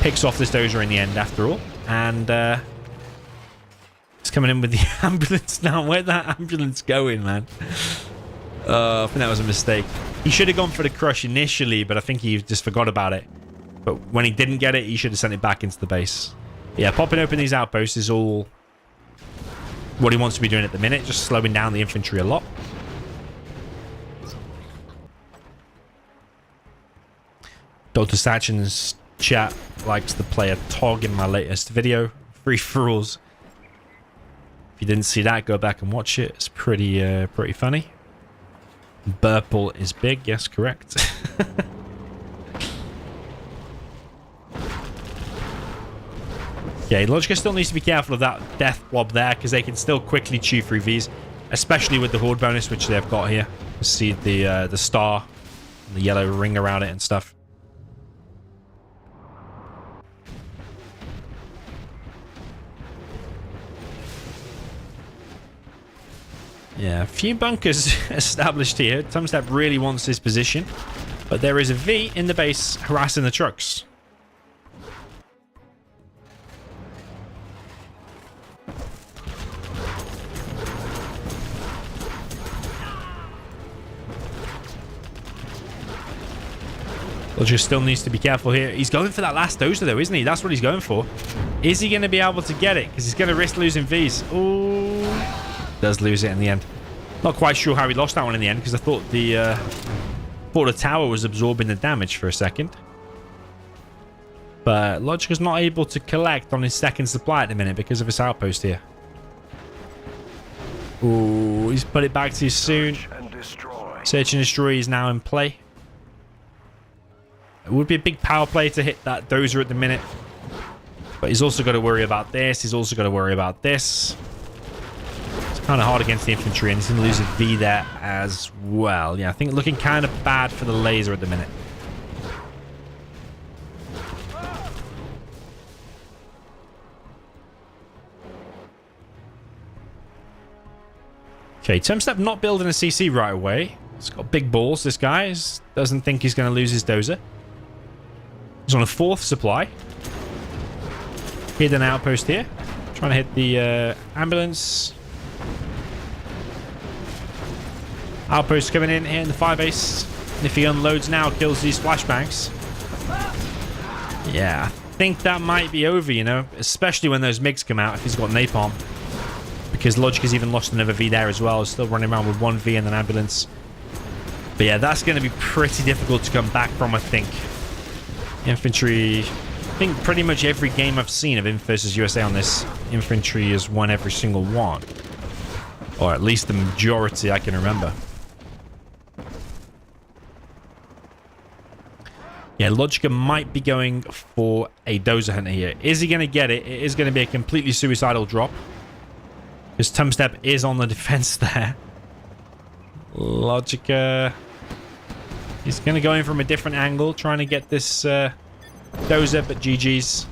Picks off this dozer in the end after all. And it's coming in with the ambulance now. Where'd that ambulance going, man? I think that was a mistake. He should have gone for the crush initially, but I think he just forgot about it. But when he didn't get it, he should have sent it back into the base. Yeah, popping open these outposts is all what he wants to be doing at the minute, just slowing down the infantry a lot. Dr. Sachin's chat likes to play a Tog in my latest video, Free for Alls. If you didn't see that, go back and watch it. It's pretty funny. Burple is big, yes, correct. Okay, LoGicA still needs to be careful of that death blob there, because they can still quickly chew through Vs, especially with the horde bonus, which they've got here. You see the star, and the yellow ring around it and stuff. Yeah, a few bunkers established here. Tumstep really wants his position, but there is a V in the base harassing the trucks. LoGicA still needs to be careful here. He's going for that last dozer though, isn't he? That's what he's going for. Is he going to be able to get it? Because he's going to risk losing Vs. Ooh. Does lose it in the end. Not quite sure how he lost that one in the end, because I thought the tower was absorbing the damage for a second. But LoGicA's not able to collect on his second supply at the minute because of his outpost here. Ooh, he's put it back too soon. Search and destroy is now in play. It would be a big power play to hit that dozer at the minute. But he's also got to worry about this. He's also got to worry about this. Kind of hard against the infantry, and he's going to lose a V there as well. Yeah, I think looking kind of bad for the laser at the minute. Okay, Tumstep not building a CC right away. He's got big balls, this guy. Doesn't think he's going to lose his dozer. He's on a 4th supply. Hidden outpost here. Trying to hit the ambulance. Outpost coming in, hitting the fire base. And if he unloads now, kills these flashbangs. Yeah, I think that might be over, you know, especially when those MiGs come out if he's got napalm. Because LoGicA's even lost another V there as well. He's still running around with 1 V and an ambulance. But yeah, that's going to be pretty difficult to come back from, I think. Infantry... I think pretty much every game I've seen of Inf versus USA on this, infantry has won every single one. Or at least the majority I can remember. Yeah, LoGicA might be going for a Dozer Hunter here. Is he going to get it? It is going to be a completely suicidal drop. Because Tumstep is on the defense there. LoGicA... He's going to go in from a different angle, trying to get this Dozer, but GG's.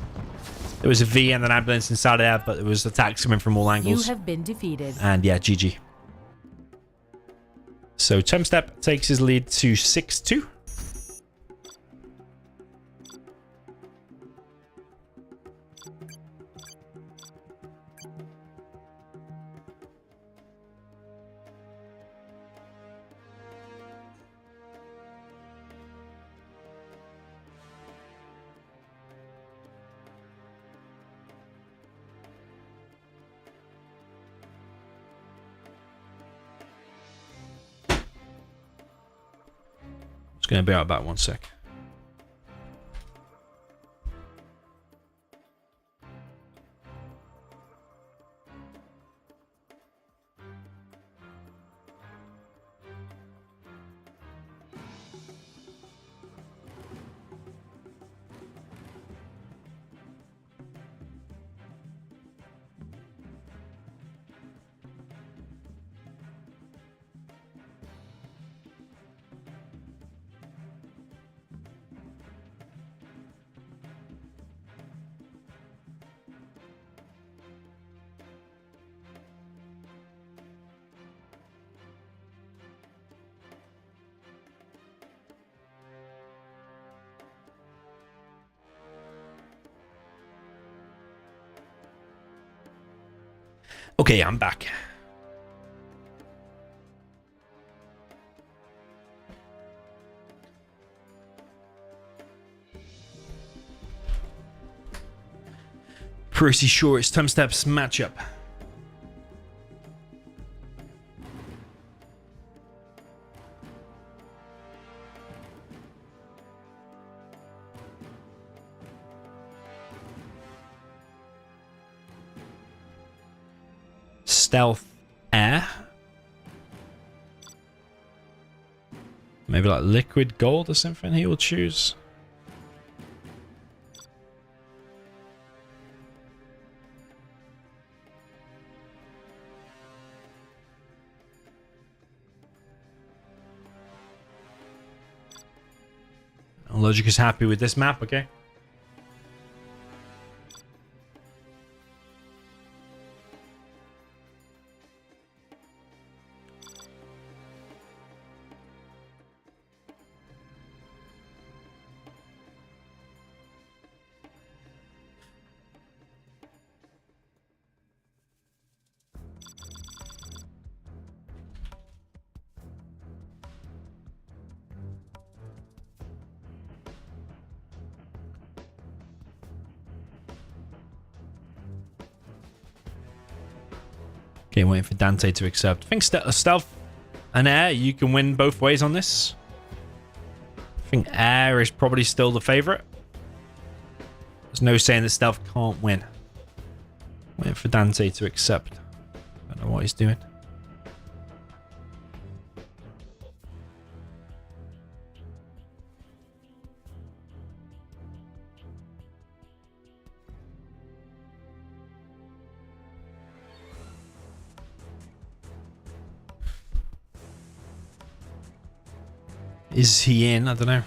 There was a V and an ambulance inside there, but there was attacks coming from all angles. You have been defeated. And yeah, GG. So Tumstep takes his lead to 6-2. It's going to be out about 1 sec. Okay, I'm back. Pretty sure it's Tumstep's matchup. Stealth air. Maybe like liquid gold or something he will choose. LoGicA's happy with this map, okay? Okay, waiting for Dante to accept. I think stealth and air, you can win both ways on this. I think air is probably still the favorite. There's no saying that stealth can't win. Waiting for Dante to accept. I don't know what he's doing. Is he in? I don't know.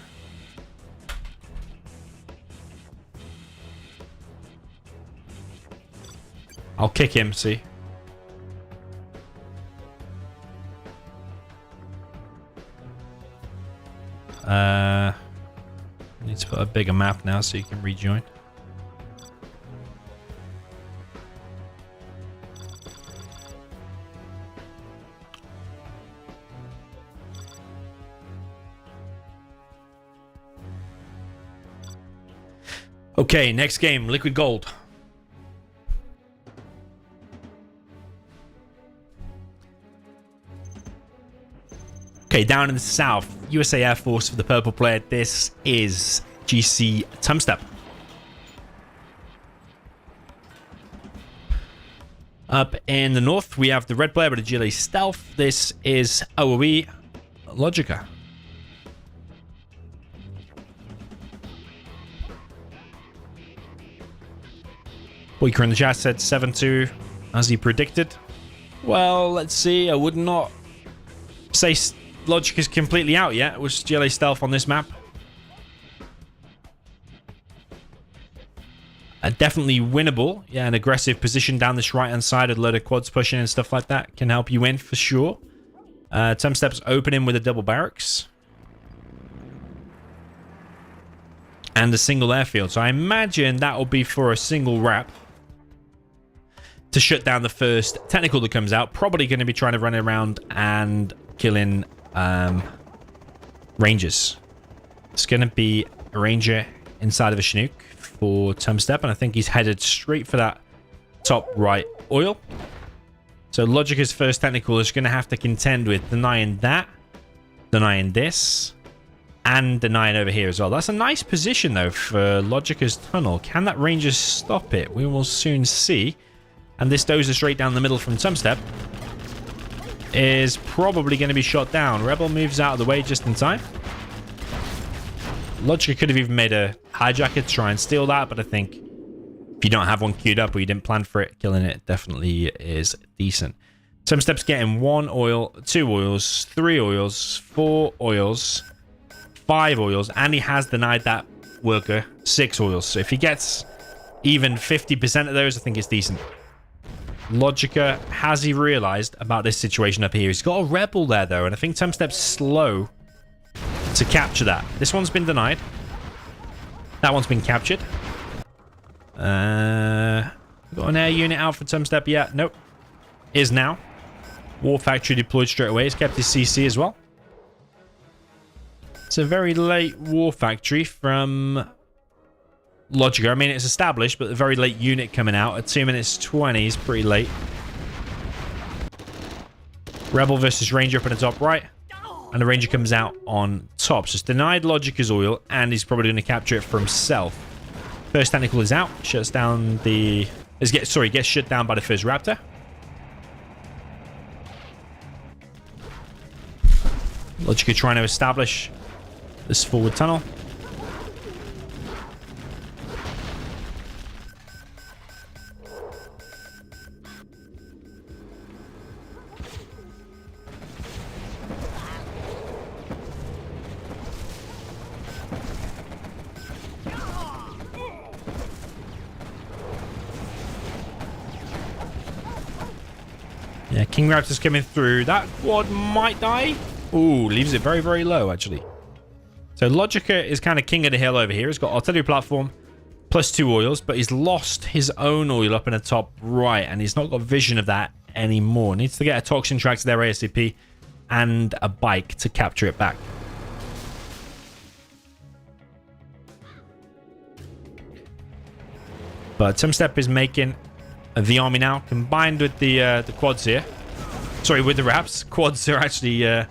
I'll kick him, see. Need to put a bigger map now so you can rejoin. Okay, next game, Liquid Gold. Okay, down in the south, USA Air Force for the purple player. This is GC Tumstep. Up in the north, we have the red player with a GLA Stealth. This is OOE LoGicA. Weaker in the chat said 7-2 as he predicted. Well, let's see. I would not say LoGicA is completely out yet. It was GLA Stealth on this map. Definitely winnable. Yeah, an aggressive position down this right-hand side, a load of quads pushing and stuff like that can help you win for sure. Tumstep's opening with a double barracks. And a single airfield. So I imagine that will be for a single wrap to shut down the first technical that comes out. Probably going to be trying to run around and killing rangers. It's going to be a ranger inside of a Chinook for Tumstep, and I think he's headed straight for that top right oil. So LoGicA's first technical is going to have to contend with denying that, denying this, and denying over here as well. That's a nice position though for LoGicA's tunnel. Can that ranger stop it? We will soon see. And this dozer straight down the middle from Tumstep is probably going to be shot down. Rebel moves out of the way just in time. LoGicA could have even made a hijacker to try and steal that, but I think if you don't have one queued up or you didn't plan for it, killing it definitely is decent. Tumstep's getting 1 oil, 2 oils, 3 oils, 4 oils, 5 oils, and he has denied that worker 6 oils. So if he gets even 50% of those, I think it's decent. LoGicA, has he realized about this situation up here? He's got a rebel there though, and I think Tumstep's slow to capture that. This one's been denied. That one's been captured. Got an air unit out for Tumstep yet? Nope. Is now. War Factory deployed straight away. He's kept his CC as well. It's a very late War Factory from LoGicA. I mean, it's established, but a very late unit coming out at 2 minutes 20 is pretty late. Rebel versus Ranger up in the top right. And the Ranger comes out on top. So it's denied LoGicA's oil, and he's probably going to capture it for himself. First technical is out. Shuts down the... gets shut down by the first Raptor. LoGicA trying to establish this forward tunnel. Yeah, King Raptor's coming through. That quad might die. Ooh, leaves it very, very low, actually. So LoGicA is kind of king of the hill over here. He's got artillery platform plus 2 oils, but he's lost his own oil up in the top right, and he's not got vision of that anymore. Needs to get a toxin track to their ASAP and a bike to capture it back. But Tumstep is making the army now, combined with the quads here. Sorry, with the wraps. Quads are actually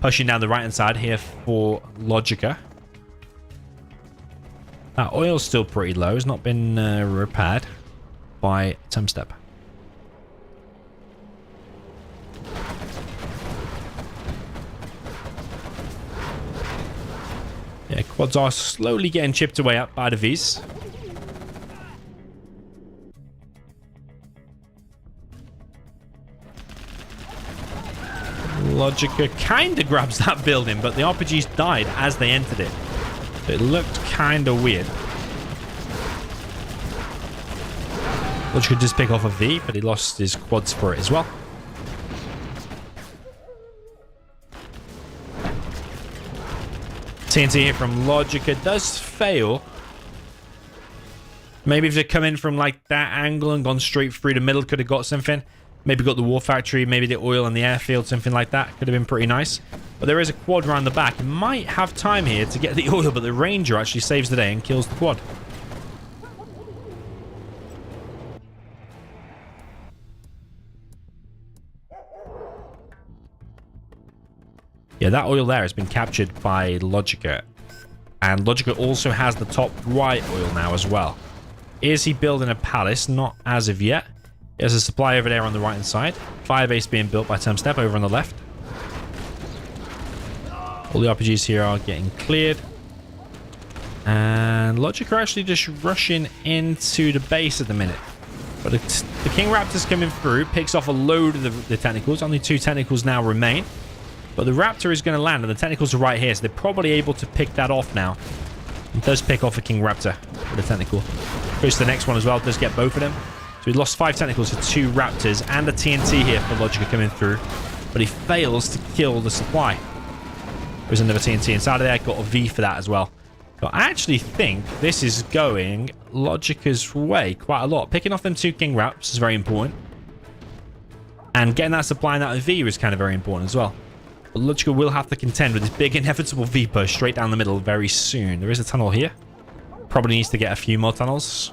pushing down the right-hand side here for LoGicA. That oil's still pretty low. It's not been repaired by Tumstep. Yeah, quads are slowly getting chipped away up by the Vs. LoGicA kind of grabs that building, but the RPGs died as they entered it. So it looked kind of weird. LoGicA just pick off a V, but he lost his quads for it as well. TNT here from LoGicA does fail. Maybe if they come in from like that angle and gone straight through the middle, could have got something. Maybe got the War Factory, maybe the oil and the airfield, something like that. Could have been pretty nice. But there is a quad around the back. He might have time here to get the oil, but the Ranger actually saves the day and kills the quad. Yeah, that oil there has been captured by LoGicA. And LoGicA also has the top right oil now as well. Is he building a palace? Not as of yet. There's a supply over there on the right-hand side. Fire base being built by Tumstep over on the left. All the RPGs here are getting cleared. And LoGicA are actually just rushing into the base at the minute. But the King Raptor's coming through, picks off a load of the technicals. Only 2 technicals now remain. But the Raptor is going to land, and the technicals are right here, so they're probably able to pick that off now. It does pick off a King Raptor with a technical. Goes to the next one as well, does get both of them. So we lost 5 technicals for 2 Raptors, and a TNT here for LoGicA coming through. But he fails to kill the supply. There's another TNT inside of there, got a V for that as well. But I actually think this is going LoGicA's way quite a lot. Picking off them 2 King Raps is very important. And getting that supply and that V is kind of very important as well. But LoGicA will have to contend with this big inevitable V push straight down the middle very soon. There is a tunnel here. Probably needs to get a few more tunnels.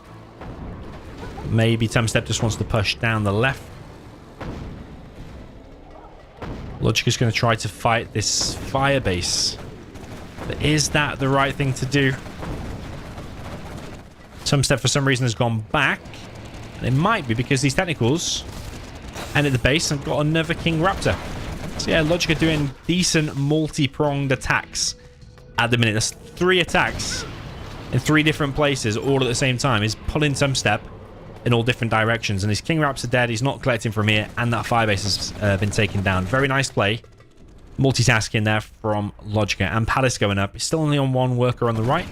Maybe Tumstep just wants to push down the left. LoGicA's going to try to fight this fire base. But is that the right thing to do? Tumstep for some reason has gone back. And it might be because these technicals ended the base and got another King Raptor. So yeah, LoGicA doing decent multi-pronged attacks at the minute. That's 3 attacks in 3 different places all at the same time. He's pulling Tumstep in all different directions. And his King Raps are dead. He's not collecting from here. And that fire base has been taken down. Very nice play. Multitasking there from LoGicA. And Palace going up. He's still only on 1 worker on the right.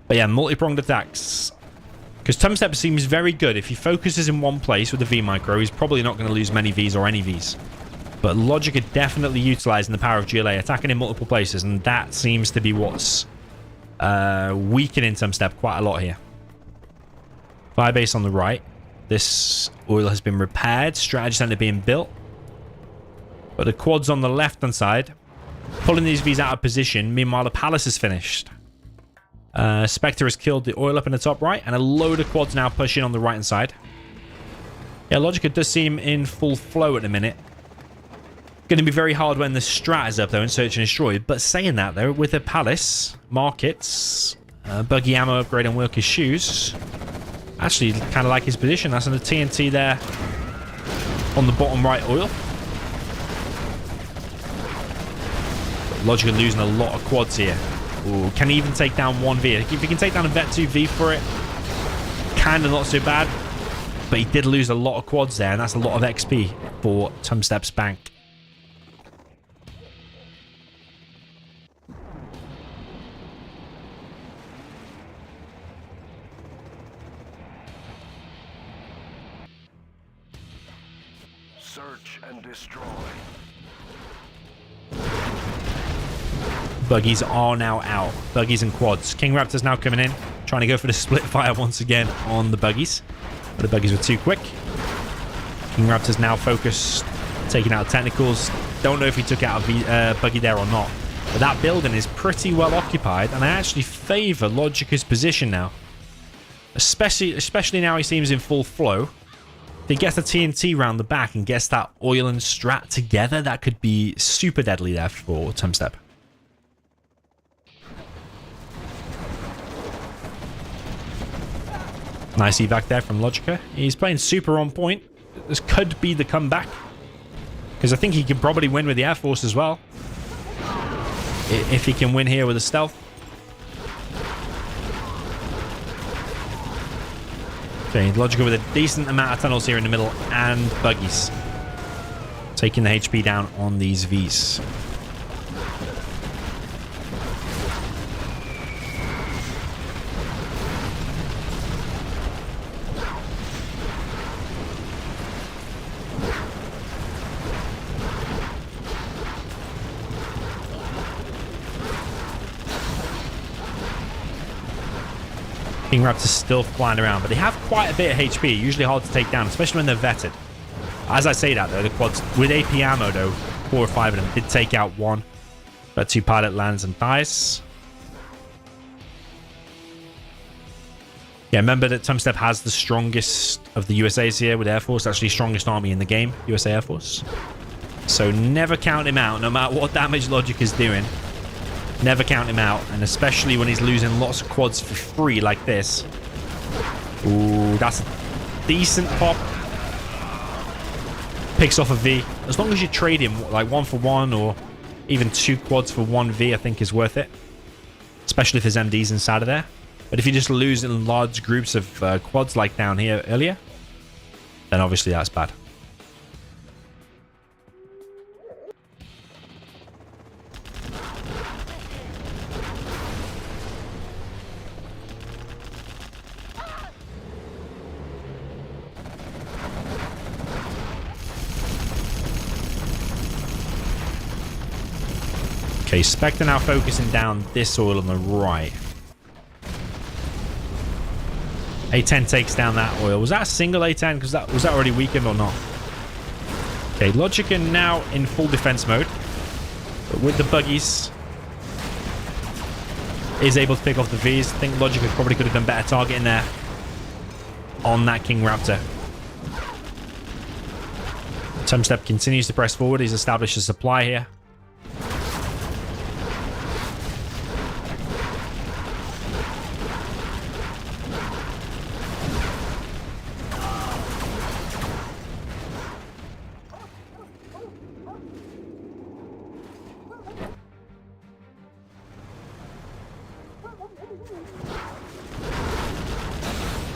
But yeah, multi-pronged attacks. Because Tumstep seems very good. If he focuses in one place with the V micro, he's probably not going to lose many Vs or any Vs. But LoGicA definitely utilizing the power of GLA, attacking in multiple places, and that seems to be what's weakening Tumstep quite a lot here. Firebase on the right. This oil has been repaired. Strategy center being built. But the quads on the left-hand side, pulling these Vs out of position. Meanwhile, the palace is finished. Spectre has killed the oil up in the top right, and a load of quads now pushing on the right hand side. Yeah, LoGicA does seem in full flow at the minute. Going to be very hard when the strat is up though and search and destroy. But saying that though, with a palace, markets, buggy ammo upgrade and workers' shoes, actually kind of like his position. That's on the TNT there on the bottom right oil. LoGicA losing a lot of quads here. Ooh, can he even take down 1 V? If he can take down a Vet 2 V for it, kind of not so bad. But he did lose a lot of quads there, and that's a lot of XP for Tumstep's bank. Search and destroy. Buggies are now out. Buggies and quads. King Raptor's now coming in, trying to go for the split fire once again on the buggies. But the buggies were too quick. King Raptor's now focused, taking out technicals. Don't know if he took out a buggy there or not. But that building is pretty well occupied, and I actually favor LoGicA's position now. Especially now he seems in full flow. If he gets the TNT round the back and gets that oil and strat together, that could be super deadly there for Tumstep. Nice evac there from LoGicA. He's playing super on point. This could be the comeback. Because I think he could probably win with the Air Force as well. If he can win here with a stealth. Okay, LoGicA with a decent amount of tunnels here in the middle and buggies. Taking the HP down on these Vs. King Raptors still flying around, but they have quite a bit of HP. Usually hard to take down, especially when they're vetted. As I say that, though, the quads with AP ammo, though, 4 or 5 of them did take out 1. But 2 pilot lands and dies. Yeah, remember that Tumstep has the strongest of the USAs here with Air Force. Actually, strongest army in the game, USA Air Force. So never count him out, no matter what damage LoGicA is doing. Never count him out, and especially when he's losing lots of quads for free like this. Ooh, that's a decent pop. Picks off a V. As long as you trade him like 1 for 1 or even 2 quads for 1 V, I think is worth it. Especially if there's MDs inside of there. But if you just lose in large groups of quads like down here earlier, then obviously that's bad. Okay, Spectre now focusing down this oil on the right. A10 takes down that oil. Was that a single A10? Because was that already weakened or not? Okay, LoGicA now in full defense mode. But with the buggies, is able to pick off the Vs. I think LoGicA probably could have done better targeting there on that King Raptor. Tumstep continues to press forward. He's established a supply here.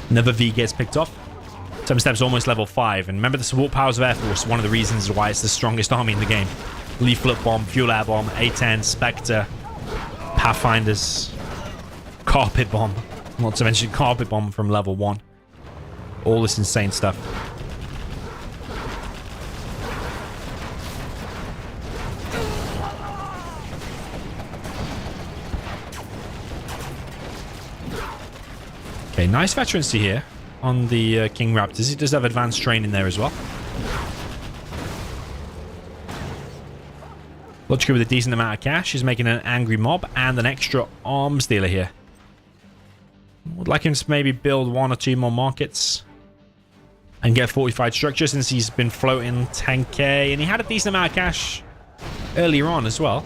Another V gets picked off. Tumstep's almost level 5. And remember the support powers of Air Force, one of the reasons why it's the strongest army in the game. Leaflet Bomb, Fuel Air Bomb, A10, Spectre, Pathfinders, Carpet Bomb. Not to mention Carpet Bomb from level 1. All this insane stuff. Okay, nice veterancy here on the King Raptors. He does have advanced training there as well. LoGicA with a decent amount of cash is making an angry mob and an extra arms dealer here. Would like him to maybe build 1 or 2 more markets and get fortified structures since he's been floating 10k, and he had a decent amount of cash earlier on as well.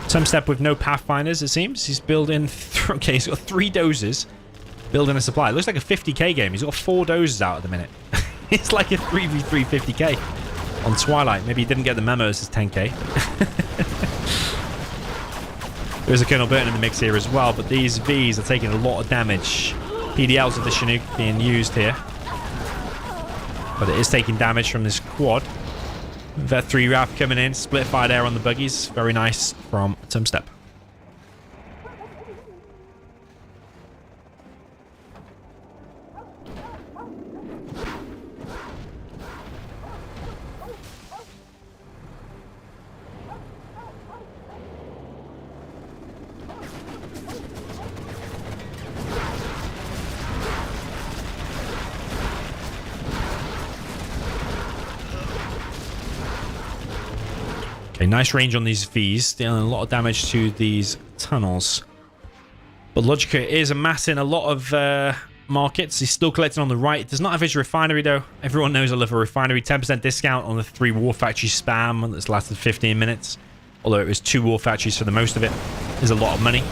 Tumstep with no Pathfinders, it seems. He's building... Okay, he's got 3 dozers building a supply. It looks like a 50k game. He's got 4 dozers out at the minute. It's like a 3v3 50k on Twilight. Maybe he didn't get the memo as 10k. There's a Colonel Burton in the mix here as well, but these Vs are taking a lot of damage. PDLs of the Chinook being used here. But it is taking damage from this quad. Vet 3 RAF coming in, split fire there on the buggies. Very nice from Tumstep. Okay, nice range on these Vs, dealing a lot of damage to these tunnels. But LoGicA is amassing a lot of markets. He's still collecting on the right. Does not have his refinery though. Everyone knows I love a refinery. 10% discount on the 3 war factory spam that's lasted 15 minutes. Although it was 2 war factories for the most of it. Is a lot of money.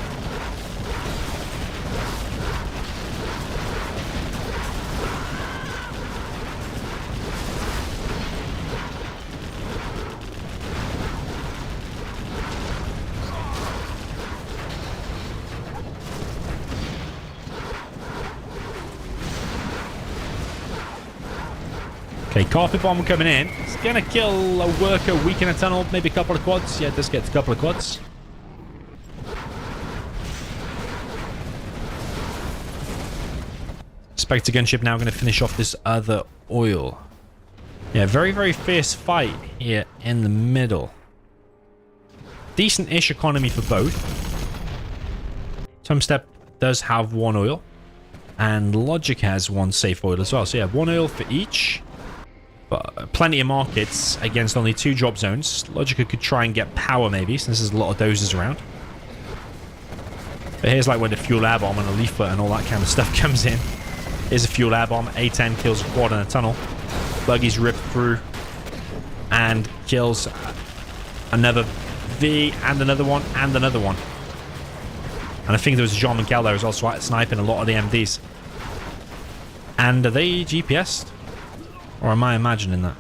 Okay, Carpet Bomb coming in. It's going to kill a worker, weaken a tunnel, maybe a couple of quads. Yeah, it does get a couple of quads. Spectre gunship now going to finish off this other oil. Yeah, very, very fierce fight here in the middle. Decent-ish economy for both. Tumstep does have 1 oil. And LoGicA has 1 safe oil as well. So yeah, 1 oil for each. But plenty of markets against only 2 drop zones. LoGicA could try and get power maybe, since there's a lot of dozers around. But here's like where the fuel air bomb and the leaflet and all that kind of stuff comes in. Here's a fuel air bomb. A10 kills a quad in a tunnel. Buggy's ripped through and kills another V and another one and another one. And I think there was a Jean Michel there as well sniping a lot of the MDs. And are they GPS'd? Or am I imagining that?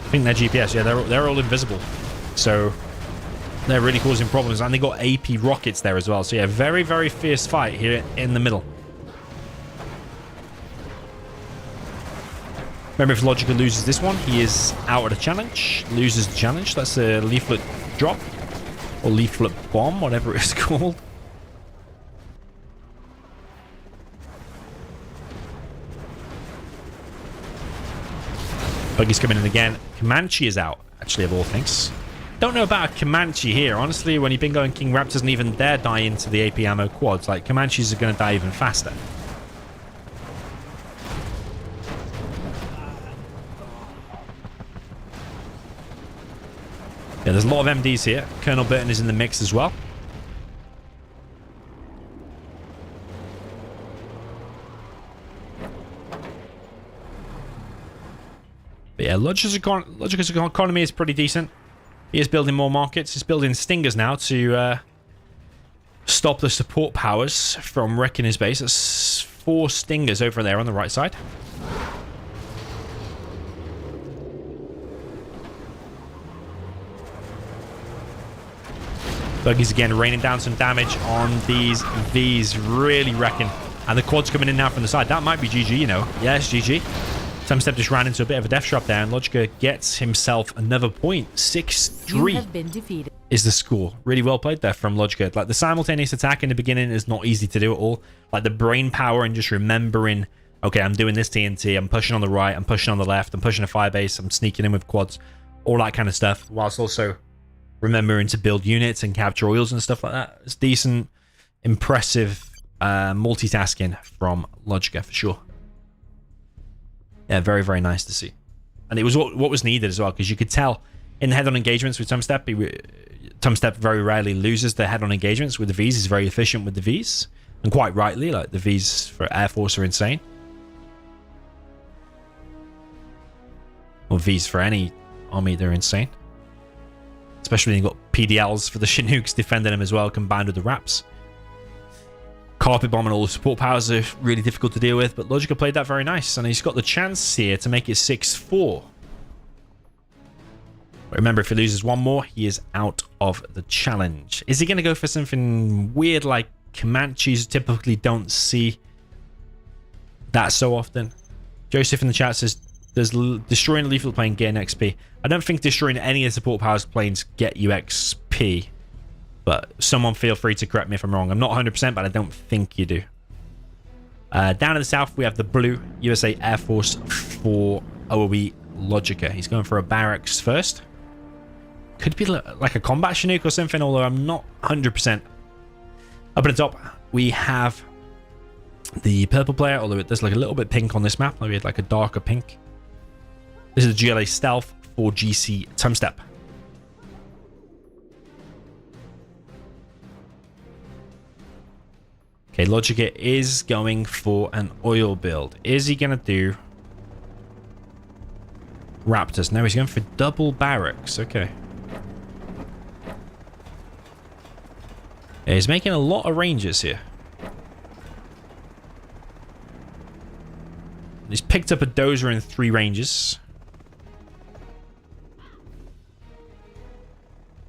I think they're GPS. Yeah, they're all invisible. So they're really causing problems. And they got AP rockets there as well. So yeah, very, very fierce fight here in the middle. Remember, if LoGicA loses this one, he is out of the challenge. Loses the challenge. That's a leaflet drop. Or leaflet bomb, whatever it's called. Buggy's coming in again. Comanche is out, actually, of all things. Don't know about a Comanche here. Honestly, when you've been going King Raptor doesn't even dare die into the AP ammo quads. Like, Comanches are going to die even faster. Yeah, there's a lot of MDs here. Colonel Burton is in the mix as well. But yeah, LoGicA's economy is pretty decent. He is building more markets. He's building stingers now to stop the support powers from wrecking his base. That's 4 stingers over there on the right side. Buggy's again raining down some damage on these Vs, really wrecking. And the quad's coming in now from the side. That might be GG, you know. Yes, GG. Tumstep just ran into a bit of a death trap there, and LoGicA gets himself another point. 6-3 is the score. Really well played there from LoGicA. Like, the simultaneous attack in the beginning is not easy to do at all. Like, the brain power and just remembering, okay, I'm doing this TNT, I'm pushing on the right, I'm pushing on the left, I'm pushing a firebase, I'm sneaking in with quads, all that kind of stuff, whilst also remembering to build units and capture oils and stuff like that. It's decent, impressive multitasking from LoGicA for sure. Yeah, very, very nice to see. And it was what was needed as well, because you could tell in the head-on engagements with Tumstep, Tumstep very rarely loses the head-on engagements with the Vs. He's very efficient with the Vs, and quite rightly. Like, the Vs for Air Force are insane. Or Vs for any army, they're insane. Especially when you've got PDLs for the Chinooks defending them as well, combined with the Raps. Carpet bomb and all the support powers are really difficult to deal with, but LoGicA played that very nice, and he's got the chance here to make it 6-4. But remember, if he loses one more, he is out of the challenge. Is he going to go for something weird like Comanches? Typically don't see that so often. Joseph in the chat says, does destroying a leaflet plane gain XP? I don't think destroying any of the support powers planes get you XP. But someone feel free to correct me if I'm wrong. I'm not 100%, but I don't think you do. Down in the south, we have the blue USA Air Force for OOE LoGicA. He's going for a barracks first. Could be like a combat Chinook or something, although I'm not 100%. Up at the top, we have the purple player, although it does look a little bit pink on this map. Maybe like a darker pink. This is the GLA Stealth for GC Tumstep. Okay, LoGicA is going for an oil build. Is he going to do Raptors? No, he's going for double barracks. Okay. Yeah, he's making a lot of ranges here. He's picked up a dozer in 3 ranges.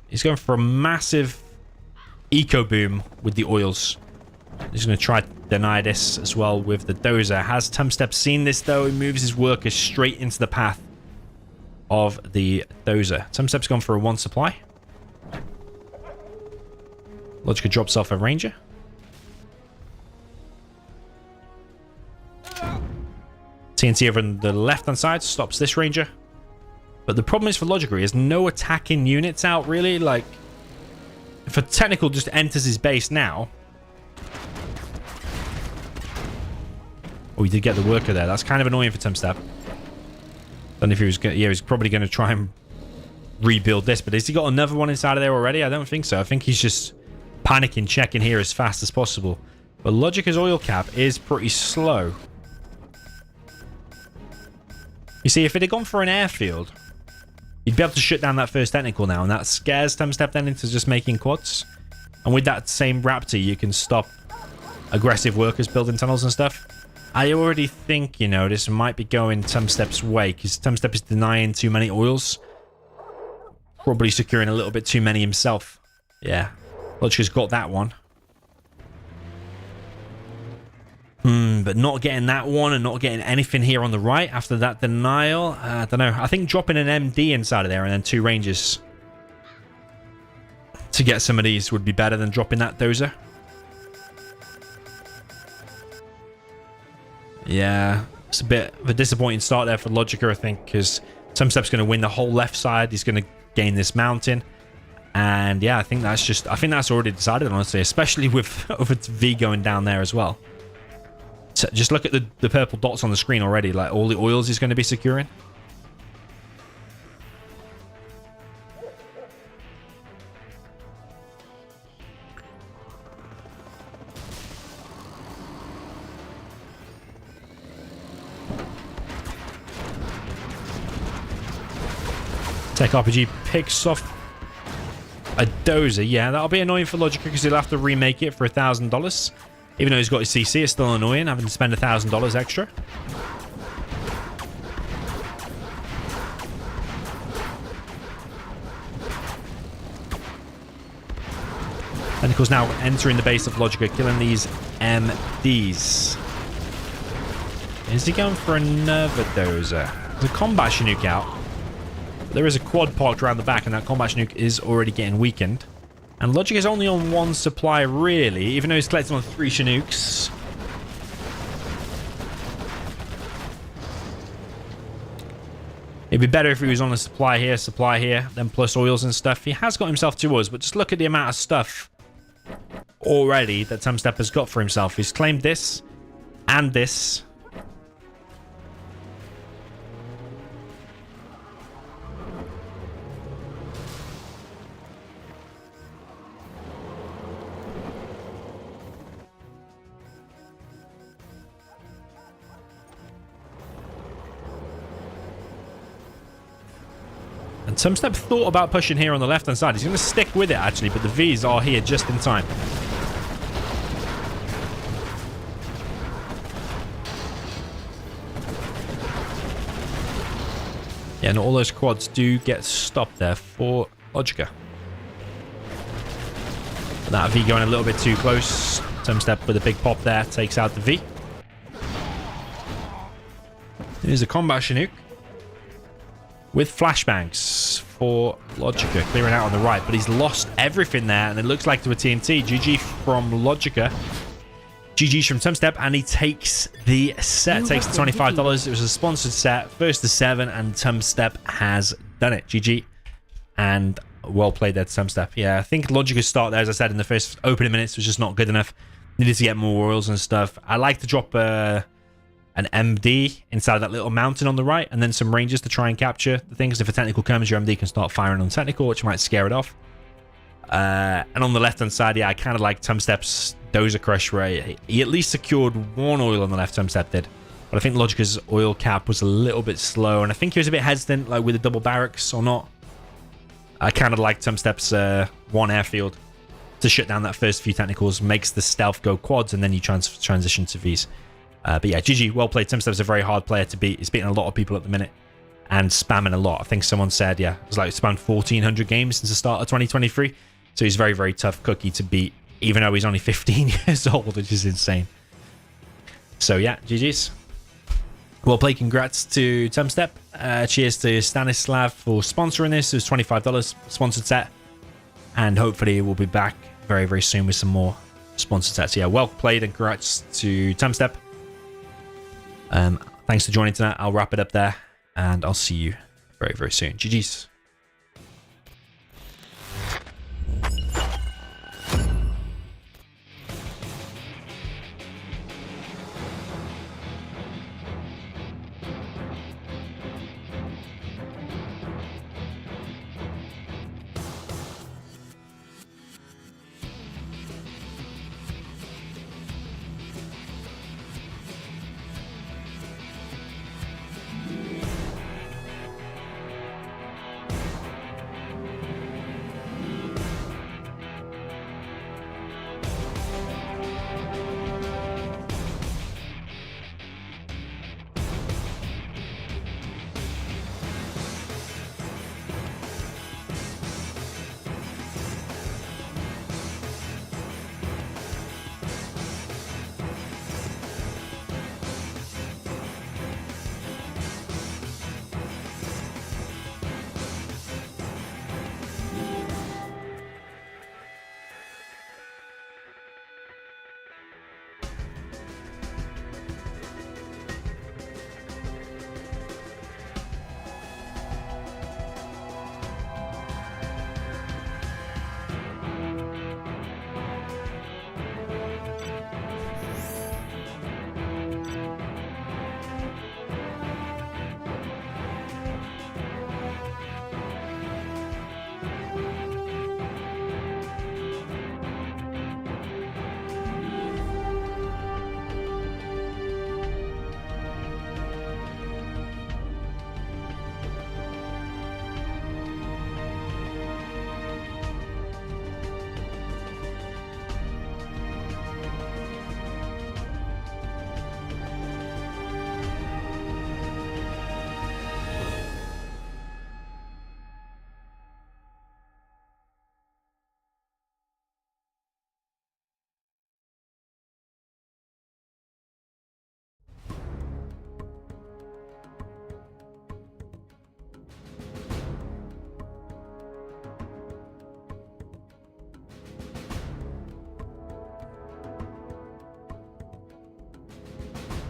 He's going for a massive eco boom with the oils. He's going to try to deny this as well with the dozer. Has Tumstep seen this though? He moves his workers straight into the path of the dozer. Tumstep's gone for a 1 supply. LoGicA drops off a ranger. TNT over on the left-hand side stops this ranger. But the problem is for LoGicA is no attacking units out really. Like, if a technical just enters his base now. Oh, he did get the worker there. That's kind of annoying for Tumstep. Don't know if he was going to... Yeah, he's probably going to try and rebuild this. But has he got another one inside of there already? I don't think so. I think he's just panicking, checking here as fast as possible. But LoGicA's oil cap is pretty slow. You see, if it had gone for an airfield, you'd be able to shut down that first technical now, and that scares Tumstep then into just making quads. And with that same Raptor, you can stop aggressive workers building tunnels and stuff. I already think, you know, this might be going Tumstep's way, because Tumstep is denying too many oils. Probably securing a little bit too many himself. Yeah. LoGicA's got that one. But not getting that one and not getting anything here on the right after that denial. I don't know. I think dropping an MD inside of there and then 2 ranges to get some of these would be better than dropping that dozer. Yeah, it's a bit of a disappointing start there for LoGicA, I think, because Tumstep's going to win the whole left side. He's going to gain this mountain. And yeah, I think that's already decided, honestly, especially with V going down there as well. So just look at the purple dots on the screen already, like all the oils he's going to be securing. Tech RPG picks off a dozer. Yeah, that'll be annoying for LoGicA because he'll have to remake it for $1,000. Even though he's got his CC, it's still annoying having to spend $1,000 extra. Tentacles now entering the base of LoGicA, killing these MDs. Is he going for another dozer? There's a combat Chinook out. There is a quad parked around the back, and that combat Chinook is already getting weakened. And LoGicA is only on 1 supply, really, even though he's collecting on 3 Chinooks. It'd be better if he was on a supply here, then plus oils and stuff. He has got himself 2 oils, but just look at the amount of stuff already that Tumstep has got for himself. He's claimed this and this. And Tumstep thought about pushing here on the left-hand side. He's going to stick with it, actually, but the Vs are here just in time. Yeah, and all those quads do get stopped there for LoGicA. That V going a little bit too close. Tumstep with a big pop there takes out the V. Here's a combat Chinook with flashbangs for LoGicA, clearing out on the right, but he's lost everything there, and it looks like to a TNT. GG from LoGicA. GG's from Tumstep, and he takes the set, takes the $25. It was a sponsored set, first to 7, and Tumstep has done it. GG, and well played there to Tumstep. Yeah, I think LoGicA's start there, as I said, in the first opening minutes was just not good enough. Needed to get more oils and stuff. I like to drop an MD inside of that little mountain on the right, and then some ranges to try and capture the things. If a technical comes, your MD can start firing on technical, which might scare it off. And on the left-hand side, yeah, I kind of like Tumstep's Dozer Crush, where he at least secured 1 oil on the left. Tumstep did, but I think LoGicA's oil cap was a little bit slow, and I think he was a bit hesitant, like with the double barracks or not. I kind of like Tumstep's 1 airfield to shut down that first few technicals, makes the stealth go quads, and then you transition to Vs. But yeah, GG, well played. Tumstep's a very hard player to beat. He's beating a lot of people at the minute and spamming a lot. I think someone said, yeah, it was like spammed 1,400 games since the start of 2023. So he's a very, very tough cookie to beat, even though he's only 15 years old, which is insane. So yeah, GG's. Well played. Congrats to Tumstep. Cheers to Stanislav for sponsoring this. It was $25 sponsored set. And hopefully we'll be back very, very soon with some more sponsored sets. Yeah, well played, and congrats to Tumstep. Thanks for joining tonight. I'll wrap it up there, and I'll see you very, very soon. GG's.